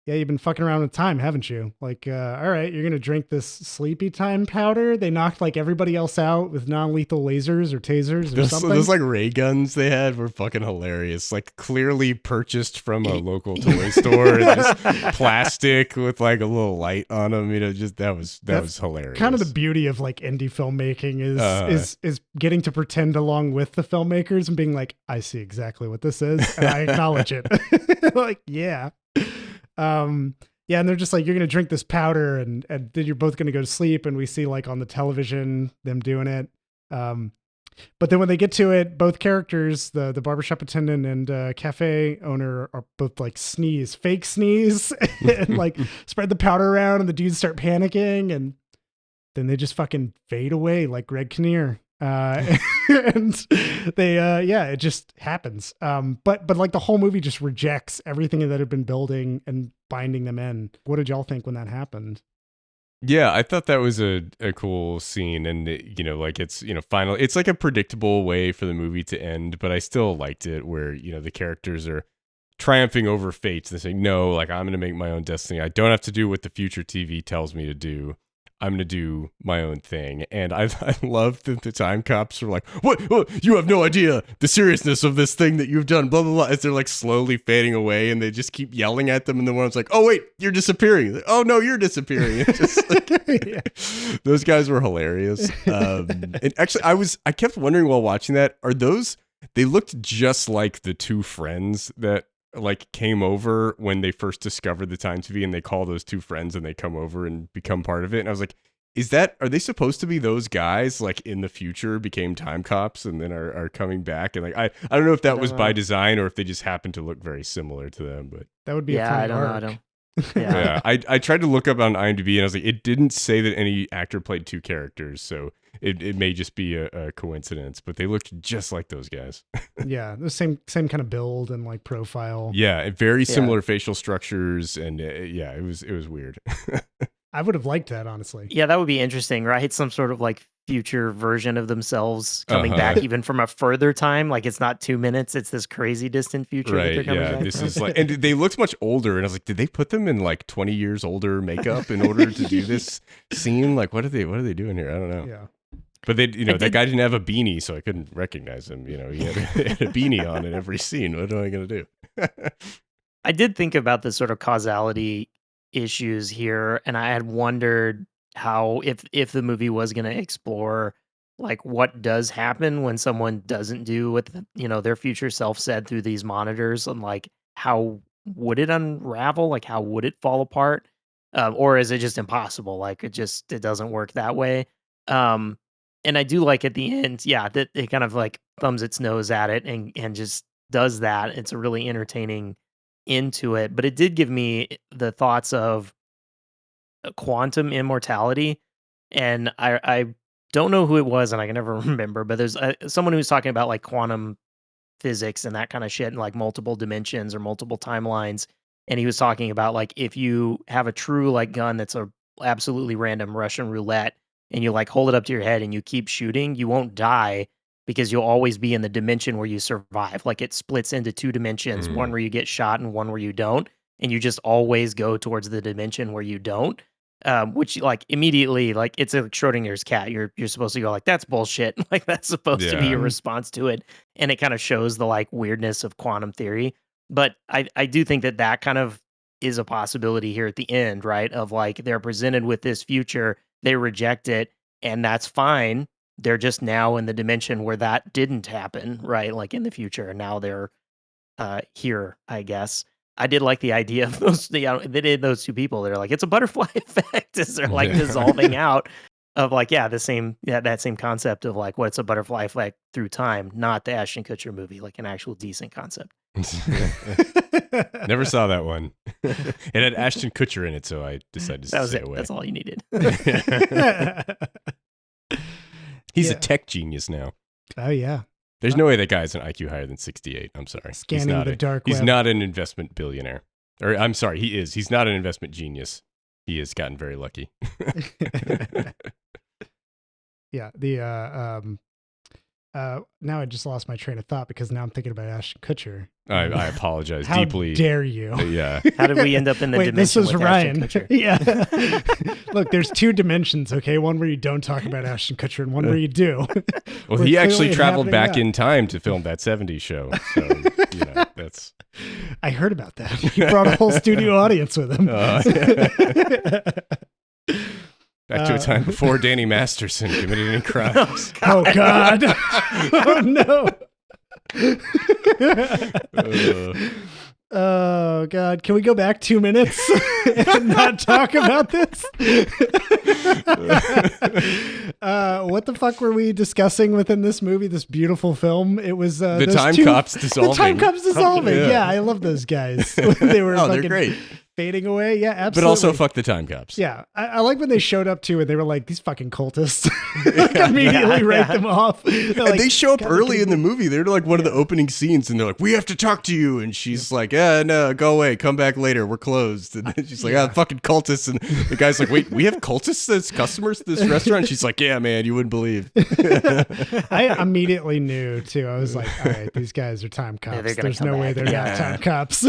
yeah, you've been fucking around with time, haven't you? Like, all right, you're going to drink this sleepy time powder. They knocked like everybody else out with non-lethal lasers or tasers or something. Those like ray guns they had were fucking hilarious. Like clearly purchased from a local toy store. Just plastic with like a little light on them. You know, just that was hilarious. Kind of the beauty of like indie filmmaking is getting to pretend along with the filmmakers and being like, I see exactly what this is and I acknowledge it. Like, yeah. Yeah, and they're just like, you're gonna drink this powder and then you're both gonna go to sleep, and we see like on the television them doing it. But then when they get to it, both characters, the barbershop attendant and cafe owner, are both like fake sneeze and like spread the powder around, and the dudes start panicking, and then they just fucking fade away like Greg Kinnear. And they it just happens. But like the whole movie just rejects everything that had been building and binding them in. What did y'all think when that happened? Yeah, I thought that was a cool scene, and you know, like it's, you know, finally it's like a predictable way for the movie to end, but I still liked it where, you know, the characters are triumphing over fate and saying, no, like I'm gonna make my own destiny. I don't have to do what the future TV tells me to do. I'm going to do my own thing. And I love that the time cops are like, what? You have no idea the seriousness of this thing that you've done, blah, blah, blah. As they're like slowly fading away, and they just keep yelling at them. And the one's like, oh, wait, you're disappearing. Like, oh, no, you're disappearing. Just like, those guys were hilarious. And actually, I kept wondering while watching that, they looked just like the two friends that like came over when they first discovered the Time TV, and they call those two friends and they come over and become part of it. And I was like, are they supposed to be those guys like in the future became time cops and then are coming back? And like, I don't know if that was by design or if they just happened to look very similar to them, but that would be a funny arc. Yeah. I tried to look up on IMDb, and I was like, it didn't say that any actor played two characters, so it may just be a coincidence, but they looked just like those guys. Yeah, the same kind of build and like profile. Yeah, and very similar facial structures, and it was weird. I would have liked that, honestly. Yeah, that would be interesting, right? Some sort of like future version of themselves coming back even from a further time. Like it's not 2 minutes, it's this crazy distant future. Right, that they're coming back this from. is like, and they looked much older, and I was like, did they put them in like 20 years older makeup in order to do this scene? Like, what are they doing here? I don't know. Yeah. But that guy didn't have a beanie, so I couldn't recognize him. You know, he had a beanie on in every scene. What am I going to do? I did think about the sort of causality issues here, and I had wondered how if the movie was going to explore like what does happen when someone doesn't do what their future self said through these monitors, and like how would it unravel? Like how would it fall apart? Or is it just impossible? Like it doesn't work that way. And I do like at the end, that it kind of like thumbs its nose at it and just does that. It's a really entertaining into it, but it did give me the thoughts of quantum immortality. And I don't know who it was, and I can never remember, but there's someone who's talking about like quantum physics and that kind of shit, and like multiple dimensions or multiple timelines. And he was talking about like if you have a true like gun that's a absolutely random Russian roulette, and you like hold it up to your head and you keep shooting, you won't die because you'll always be in the dimension where you survive. Like it splits into two dimensions, one where you get shot and one where you don't. And you just always go towards the dimension where you don't. Which like immediately, like it's a Schrodinger's cat. You're supposed to go like, that's bullshit. Like that's supposed to be your response to it. And it kind of shows the like weirdness of quantum theory. But I do think that kind of is a possibility here at the end, right? Of like, they're presented with this future, they reject it, and that's fine. They're just now in the dimension where that didn't happen, right? Like in the future, and now they're here, I guess. I did like the idea of those. They did those two people. They're like, it's a butterfly effect as they're like dissolving out of like, that same concept of like, what's a butterfly effect through time, not the Ashton Kutcher movie, like an actual decent concept. Never saw that one. It had Ashton Kutcher in it, so I decided to stay away. That's all you needed. He's a tech genius now. Oh yeah. There's no way that guy's an IQ higher than 68. I'm sorry. Scanning the dark web. He's not an investment billionaire. Or I'm sorry, he is. He's not an investment genius. He has gotten very lucky. Yeah. now I just lost my train of thought because now I'm thinking about Ashton Kutcher. I apologize How deeply. dare you? Yeah. How did we end up in the Wait, dimension this was with Ryan. Ashton Kutcher? Yeah. Look, there's 2 dimensions, okay? One where you don't talk about Ashton Kutcher and one where you do. Well, We're he actually clearly traveled back happening in time to film that 70s show. So, that's... I heard about that. He brought a whole studio audience with him. Back to a time before Danny Masterson committed any crimes. Oh, God. Oh, no. Oh, God. Can we go back 2 minutes and not talk about this? What the fuck were we discussing within this movie, this beautiful film? It was the time cops dissolving. The time cops dissolving. Yeah. Yeah, I love those guys. They were they're fucking great. fading away. Yeah, absolutely. But also fuck the time cops. Yeah, I like when they showed up too and they were like, these fucking cultists. Like, immediately write them off. And they show up early in the movie. They're like one of the opening scenes and they're like, we have to talk to you. And she's like, no, go away. Come back later. We're closed. And then she's like, fucking cultists. And the guy's like, wait, we have cultists as customers at this restaurant? She's like, yeah, man, you wouldn't believe. I immediately knew too. I was like, all right, these guys are time cops. There's no way they're not time cops.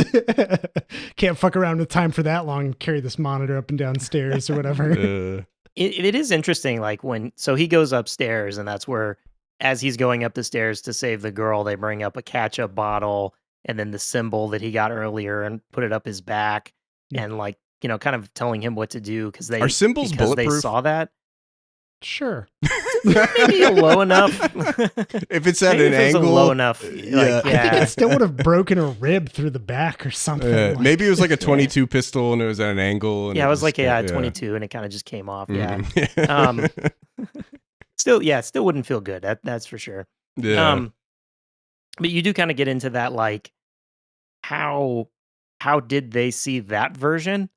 Can't fuck around with time for that long. Carry this monitor up and down stairs or whatever. It is interesting, like so he goes upstairs, and that's where, as he's going up the stairs to save the girl, they bring up a ketchup bottle and then the symbol that he got earlier and put it up his back, and like, kind of telling him what to do because are symbols bulletproof? They saw that. Sure. Maybe low enough. If it's at an angle, low enough. Yeah. I think it still would have broken a rib through the back or something. Maybe it was like a 22 pistol and it was at an angle. And it was like a 22 and it kind of just came off. Yeah. Still wouldn't feel good. That's for sure. Yeah. But you do kind of get into that, like, how did they see that version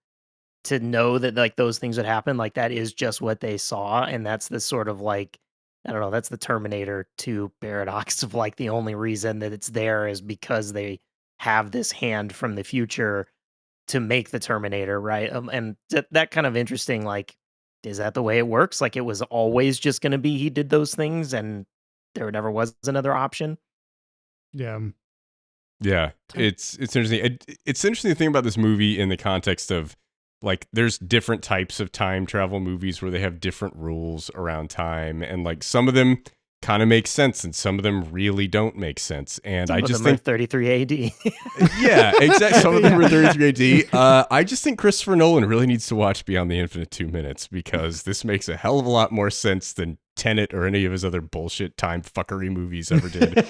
to know that like those things would happen? Like, that is just what they saw, and that's the sort of like, I don't know, that's the Terminator 2 paradox of like the only reason that it's there is because they have this hand from the future to make the Terminator, right? And that kind of interesting, like, is that the way it works? Like, it was always just going to be he did those things and there never was another option? Yeah. Yeah, it's interesting. It's interesting to think about this movie in the context of, like, there's different types of time travel movies where they have different rules around time, and like some of them kind of make sense and some of them really don't make sense. And I just think 33 AD. Yeah, exactly. Some of them were 33 AD. I just think Christopher Nolan really needs to watch Beyond the Infinite 2 Minutes, because this makes a hell of a lot more sense than Tenet or any of his other bullshit time fuckery movies ever did.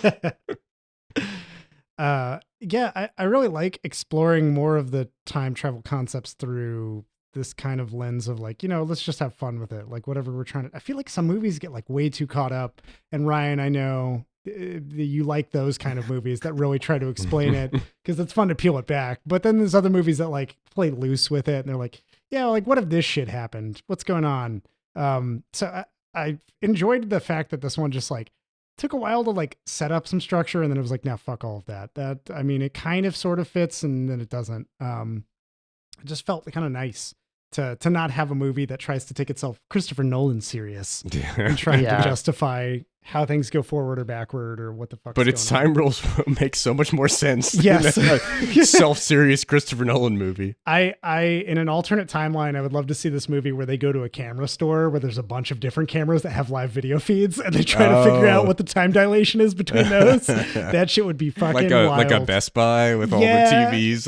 Yeah, I really like exploring more of the time travel concepts through this kind of lens of like, let's just have fun with it. Like, whatever we're trying to, I feel like some movies get like way too caught up. And Ryan, I know you like those kind of movies that really try to explain it because it's fun to peel it back. But then there's other movies that like play loose with it. And they're like, yeah, like, what if this shit happened? What's going on? So I enjoyed the fact that this one just like took a while to like set up some structure, and then it was like, now fuck all of that. I mean, it kind of sort of fits, and then it doesn't. It just felt kind of nice to not have a movie that tries to take itself Christopher Nolan serious and trying to justify how things go forward or backward or what the fuck. But its time rules make so much more sense. Yes. Than a self-serious Christopher Nolan movie. I in an alternate timeline, I would love to see this movie where they go to a camera store where there's a bunch of different cameras that have live video feeds, and they try to figure out what the time dilation is between those. That shit would be fucking wild. Like a Best Buy with all the TVs.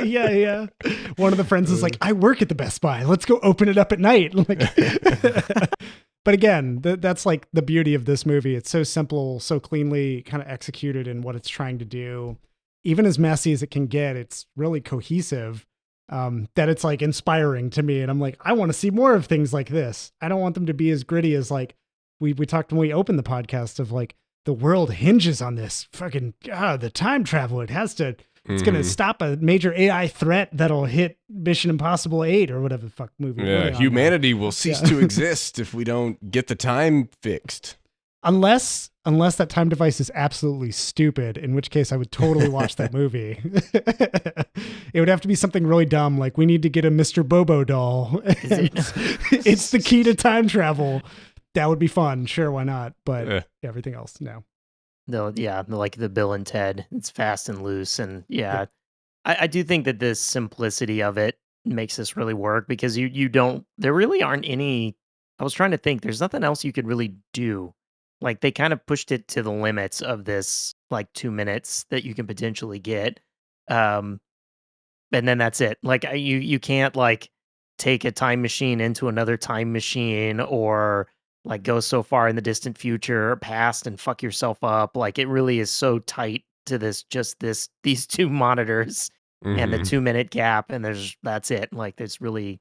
Yeah. One of the friends is like, I work at the Best Buy. Let's go open it up at night. Like, but again, that's like the beauty of this movie. It's so simple, so cleanly kind of executed in what it's trying to do. Even as messy as it can get, it's really cohesive, that it's like inspiring to me. And I'm like, I want to see more of things like this. I don't want them to be as gritty as like we talked when we opened the podcast of like, the world hinges on this fucking, the time travel. It's going to stop a major AI threat that'll hit Mission Impossible 8 or whatever the fuck movie. Yeah, humanity will cease to exist if we don't get the time fixed. Unless that time device is absolutely stupid, in which case I would totally watch that movie. It would have to be something really dumb, like we need to get a Mr. Bobo doll. It's the key to time travel. that would be fun. Sure, why not? But Eh. everything else, no. Like the Bill and Ted. It's fast and loose, and I do think that the simplicity of it makes this really work because you don't. There really aren't any. I was trying to think. There's nothing else you could really do. Like they kind of pushed it to the limits of this like 2 minutes that you can potentially get. Um, and then that's it. Like you can't like take a time machine into another time machine or like go so far in the distant future or past and fuck yourself up. Like it really is so tight to these two monitors and the Mhm. 2 minute gap, and that's it. Like there's really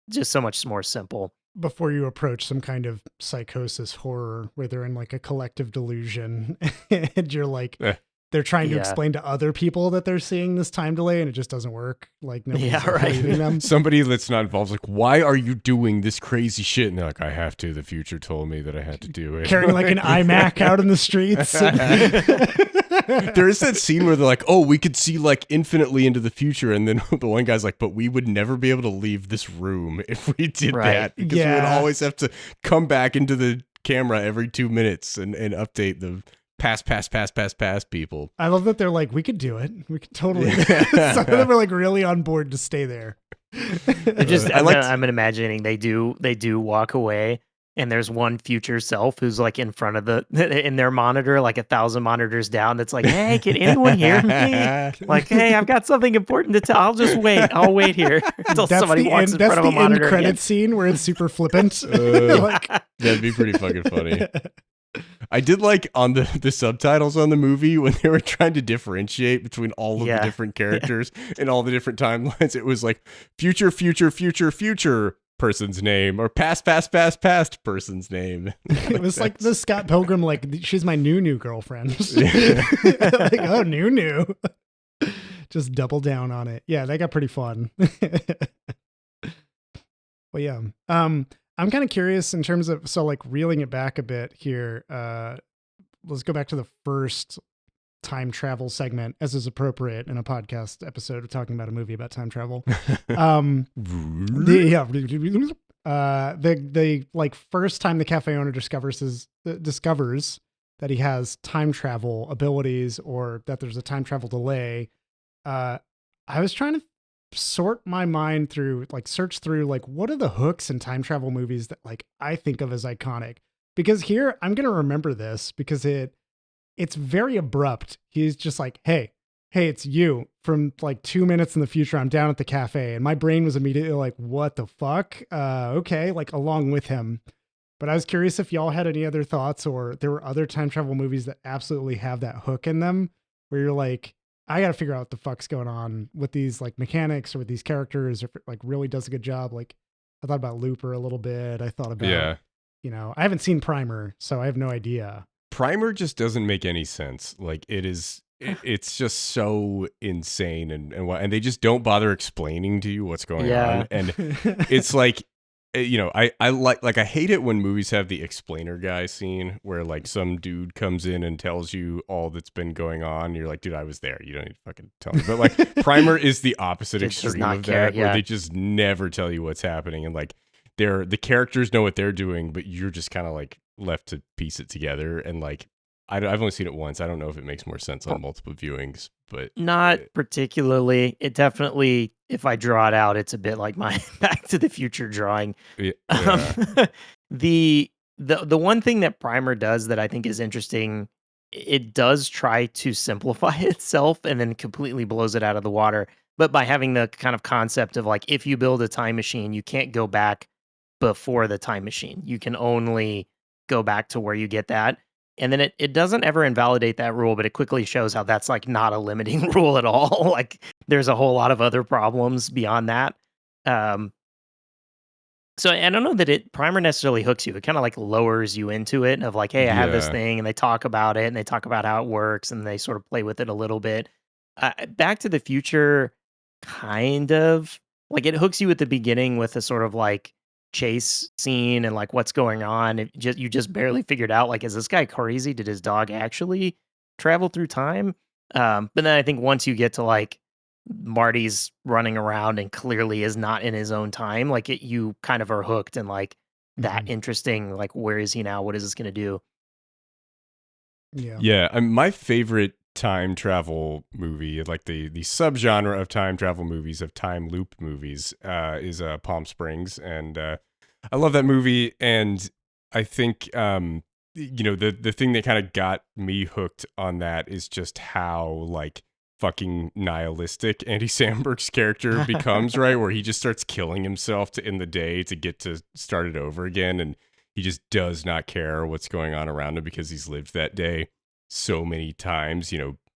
just so much more simple. Before you approach some kind of psychosis horror where they're in like a collective delusion and you're like, Eh. they're trying to Yeah. explain to other people that they're seeing this time delay and it just doesn't work. Like nobody's Yeah, right. believing them. Somebody that's not involved is like, why are you doing this crazy shit? And they're like, I have to. The future told me that I had to do it. Carrying like an iMac out in the streets. There is that scene where they're like, oh, we could see like infinitely into the future. And then the one guy's like, but we would never be able to leave this room if we did Right. that. Because we would Yeah. always have to come back into the camera every 2 minutes and update the past people. I love that they're like, we could do it. We could totally. Some of them are like really on board to stay there. They're just I liked- I'm imagining they do walk away and there's one future self who's like in front of in their monitor, like 1,000 monitors down, that's like, hey, can anyone hear me? Like, hey, I've got something important to tell. I'll just wait. I'll wait here until somebody walks in front of a monitor. That's the end credit again. scene where it's super flippant. Like, That'd be pretty fucking funny. I did like on the subtitles on the movie when they were trying to differentiate between all of the different characters and all the different timelines. It was like future person's name or past person's name. it was like the Scott Pilgrim, like she's my new girlfriend. Like, oh, new. Just double down on it. Yeah, that got pretty fun. Well, yeah. I'm kind of curious in terms of, so like reeling it back a bit here. Let's go back to the first time travel segment as is appropriate in a podcast episode of talking about a movie about time travel. The like first time the cafe owner discovers that he has time travel abilities or that there's a time travel delay. I was trying to sort my mind through, like search through, like what are the hooks in time travel movies that like I think of as iconic? Because here I'm going to remember this because it's very abrupt. He's just like, hey, it's you from like 2 minutes in the future. I'm down at the cafe. And my brain was immediately like, what the fuck? Okay. Like along with him. But I was curious if y'all had any other thoughts or there were other time travel movies that absolutely have that hook in them where you're like, I got to figure out what the fuck's going on with these like mechanics or with these characters, or if it like really does a good job. Like I thought about Looper a little bit. I thought about, I haven't seen Primer, so I have no idea. Primer just doesn't make any sense. Like it's just so insane and they just don't bother explaining to you what's going on. And it's like, I I hate it when movies have the explainer guy scene where like some dude comes in and tells you all that's been going on. You're like, dude, I was there. You don't need to fucking tell me. But like Primer is the opposite extreme of that, where they just never tell you what's happening. And like the characters know what they're doing, but you're just kind of like left to piece it together. And like, I've only seen it once. I don't know if it makes more sense on multiple viewings, but not particularly. It definitely, if I draw it out, it's a bit like my Back to the Future drawing. Yeah. The one thing that Primer does that I think is interesting, it does try to simplify itself and then completely blows it out of the water. But by having the kind of concept of like, if you build a time machine, you can't go back before the time machine. You can only go back to where you get that. And then it doesn't ever invalidate that rule, but it quickly shows how that's like not a limiting rule at all. Like there's a whole lot of other problems beyond that. So I don't know that Primer necessarily hooks you. It kind of like lowers you into it of like, hey, I have this thing, and they talk about it and they talk about how it works and they sort of play with it a little bit. Back to the Future, kind of like it hooks you at the beginning with a sort of like chase scene and like what's going on. You just barely figured out like, is this guy crazy? Did his dog actually travel through time? But then I think once you get to like Marty's running around and clearly is not in his own time, like you kind of are hooked and like, that interesting. Like, where is he now? What is this going to do? Yeah. My favorite time travel movie, like the subgenre of time travel movies, of time loop movies, is Palm Springs, and I love that movie. And I think the thing that kind of got me hooked on that is just how like fucking nihilistic Andy Samberg's character becomes, right? Where he just starts killing himself to end the day to get to start it over again, and he just does not care what's going on around him because he's lived that day so many times,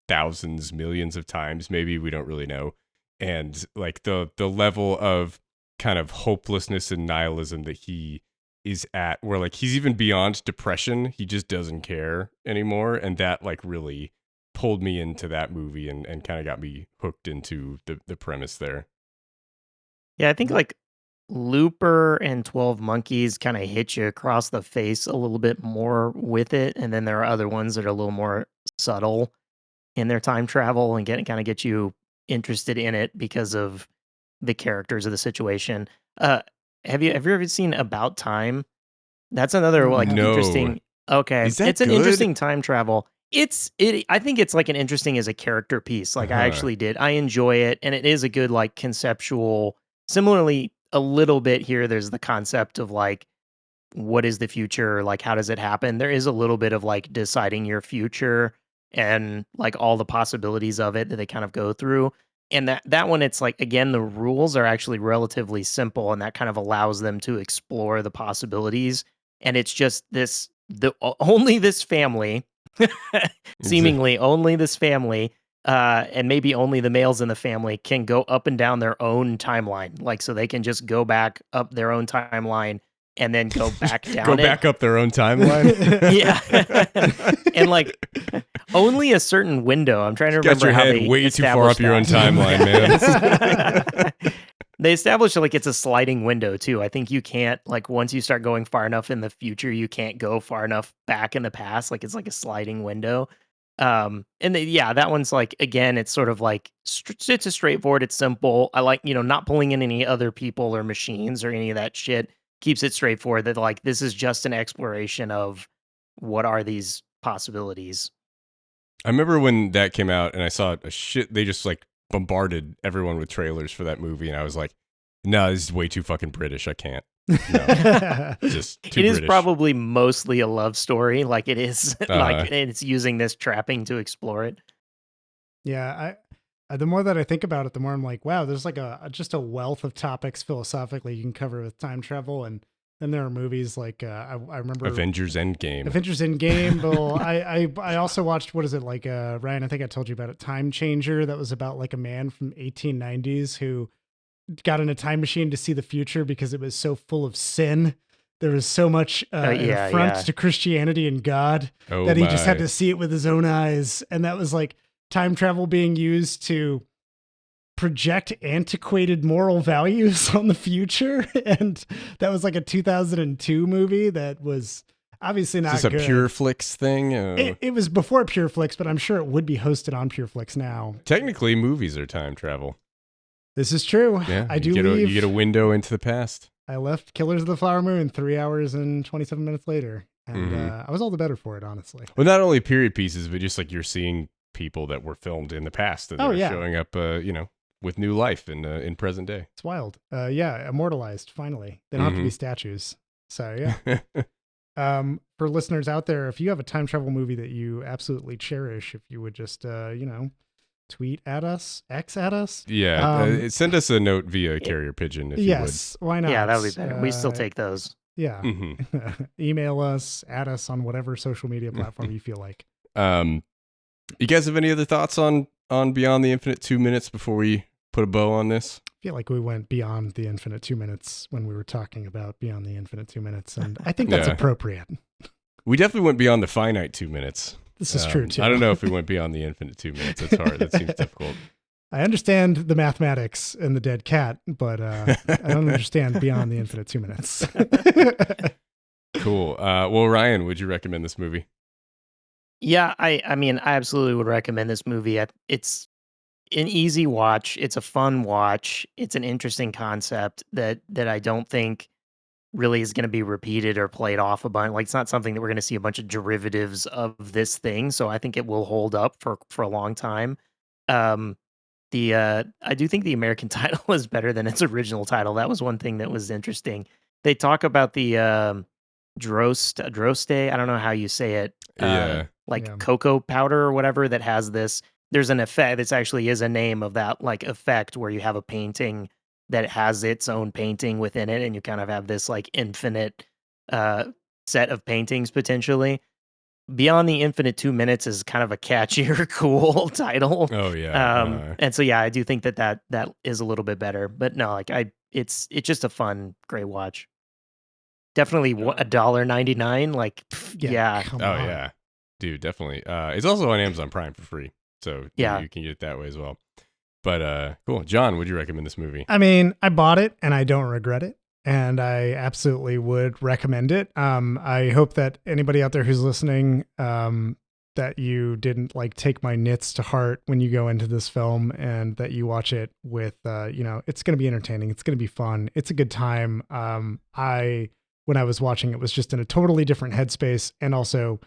thousands, millions of times, maybe, we don't really know. And like the level of kind of hopelessness and nihilism that he is at, where like he's even beyond depression, he just doesn't care anymore. And that like really pulled me into that movie and kind of got me hooked into the premise there. Yeah, I think like Looper and 12 Monkeys kind of hit you across the face a little bit more with it. And then there are other ones that are a little more subtle in their time travel and get you interested in it because of the characters of the situation. Uh, have you ever seen About Time? That's another No, I like haven't. No. interesting. Okay, Is that it's an good? interesting time travel. I think it's like an interesting as a character piece. Like I actually did. I enjoy it, and it is a good like conceptual. Similarly, a little bit here. There's the concept of like what is the future? Like how does it happen? There is a little bit of like deciding your future and like all the possibilities of it that they kind of go through. And that one, it's like again, the rules are actually relatively simple, and that kind of allows them to explore the possibilities. And it's just only this family, seemingly only this family, and maybe only the males in the family can go up and down their own timeline. Like so they can just go back up their own timeline and then go back down Go it. back up their own timeline. Yeah. And like only a certain window. I'm trying to Got remember your how head they way too far up established your own that. timeline, man. They established like it's a sliding window too. I think you can't like once you start going far enough in the future, you can't go far enough back in the past. Like it's like a sliding window. Yeah, that one's like again, it's sort of like it's a straightforward. It's simple. I like not pulling in any other people or machines or any of that shit. Keeps it straightforward. That like this is just an exploration of what are these possibilities. I remember when that came out and I saw a shit, they just like bombarded everyone with trailers for that movie. And I was like, no, this is way too fucking British. I can't. No, just too It is British. probably mostly a love story. Like it is like and it's using this trapping to explore it. Yeah, the more that I think about it, the more I'm like, wow, there's like just a wealth of topics philosophically you can cover with time travel. And then there are movies like I remember Avengers Endgame. Well, I also watched, what is it, like Ryan, I think I told you about it, Time Changer, that was about like a man from 1890s who got in a time machine to see the future because it was so full of sin. There was so much an affront to Christianity and God that he just had to see it with his own eyes. And that was like time travel being used to project antiquated moral values on the future. And that was like a 2002 movie that was obviously not good. Is this a PureFlix thing? It was before PureFlix, but I'm sure it would be hosted on PureFlix now. Technically, movies are time travel. This is true. Yeah, you get a window into the past. I left Killers of the Flower Moon 3 hours and 27 minutes later. And I was all the better for it, honestly. Well, not only period pieces, but just like you're seeing people that were filmed in the past that are showing up, with new life in present day. It's wild. Immortalized, finally. They don't have to be statues. So, yeah. For listeners out there, if you have a time travel movie that you absolutely cherish, if you would just, tweet at us, X at us. Yeah. Send us a note via carrier pigeon if you would. Yes, why not? Yeah, that would be better. We still take those. Yeah. Email us, add us on whatever social media platform you feel like. You guys have any other thoughts on Beyond the Infinite 2 minutes before we put a bow on this? I feel like we went beyond the infinite 2 minutes when we were talking about Beyond the Infinite 2 minutes, and I think that's appropriate. We definitely went beyond the finite 2 minutes. This is true, too. I don't know if we went beyond the infinite 2 minutes. That's hard. That seems difficult. I understand the mathematics and the dead cat, but I don't understand beyond the infinite 2 minutes. Cool. Well, Ryan, would you recommend this movie? Yeah, I mean, I absolutely would recommend this movie. It's an easy watch. It's a fun watch. It's an interesting concept that I don't think really is going to be repeated or played off a bunch. Like it's not something that we're going to see a bunch of derivatives of this thing. So I think it will hold up for a long time. Um, I do think the American title is better than its original title. That was one thing that was interesting. They talk about the droste. I don't know how you say it. Yeah. Like Yeah. cocoa powder or whatever that has this. There's an effect. This actually is a name of that like effect where you have a painting that has its own painting within it, and you kind of have this like infinite set of paintings potentially. Beyond the Infinite 2 Minutes is kind of a catchier, cool title. Oh yeah. And so yeah, I do think that is a little bit better. But no, like it's just a fun, great watch. Definitely $1.99. Like yeah. Come Oh on. yeah, dude, definitely. It's also on Amazon Prime for free, so Yeah. you can get it that way as well. But cool, John, would you recommend this movie? I mean, I bought it and I don't regret it. And I absolutely would recommend it. I hope that anybody out there who's listening, that you didn't like take my nits to heart when you go into this film, and that you watch it with, it's going to be entertaining. It's going to be fun. It's a good time. When I was watching it, was just in a totally different headspace. And also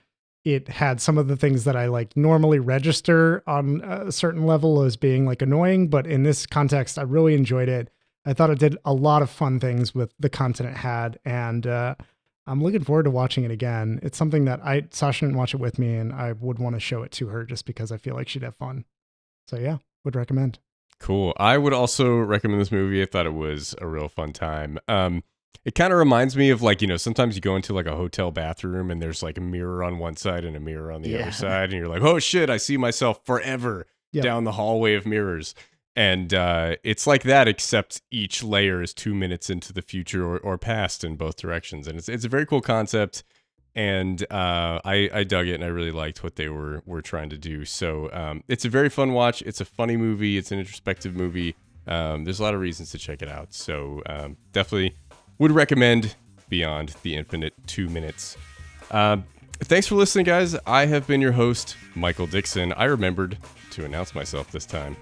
it had some of the things that I like normally register on a certain level as being like annoying. But in this context, I really enjoyed it. I thought it did a lot of fun things with the content it had, and I'm looking forward to watching it again. It's something that Sasha didn't watch it with me, and I would want to show it to her just because I feel like she'd have fun. So yeah, would recommend. Cool. I would also recommend this movie. I thought it was a real fun time. It kind of reminds me of like, sometimes you go into like a hotel bathroom and there's like a mirror on one side and a mirror on the other side, and you're like, oh shit, I see myself forever down the hallway of mirrors. And it's like that, except each layer is 2 minutes into the future or past in both directions. And it's a very cool concept. And I dug it, and I really liked what they were trying to do. So it's a very fun watch. It's a funny movie. It's an introspective movie. There's a lot of reasons to check it out. So definitely would recommend Beyond the Infinite 2 Minutes. Thanks for listening, guys. I have been your host, Michael Dixon. I remembered to announce myself this time.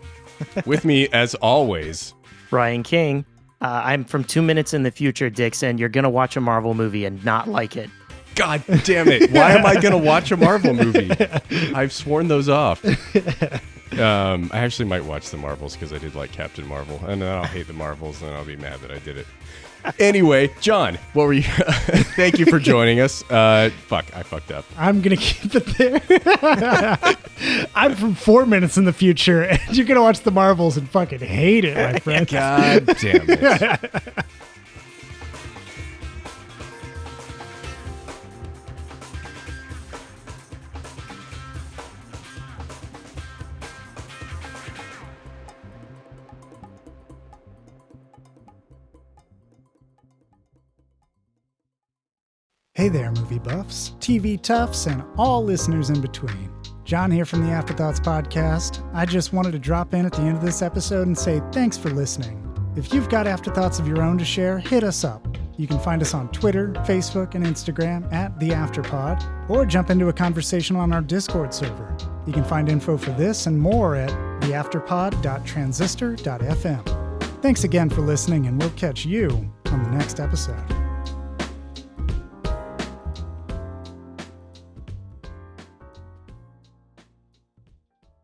With me, as always, Ryan King. I'm from 2 minutes in the future, Dixon. You're going to watch a Marvel movie and not like it. God damn it. Why am I going to watch a Marvel movie? I've sworn those off. I actually might watch the Marvels because I did like Captain Marvel. And then I'll hate the Marvels and I'll be mad that I did it. Anyway, John, what were you? Thank you for joining us. I fucked up. I'm going to keep it there. I'm from 4 minutes in the future, and you're going to watch the Marvels and fucking hate it, my friend. God damn it. Hey there, movie buffs, TV toughs, and all listeners in between. John here from the Afterthoughts podcast. I just wanted to drop in at the end of this episode and say thanks for listening. If you've got afterthoughts of your own to share, hit us up. You can find us on Twitter, Facebook, and Instagram at The Afterpod, or jump into a conversation on our Discord server. You can find info for this and more at theafterpod.transistor.fm. Thanks again for listening, and we'll catch you on the next episode.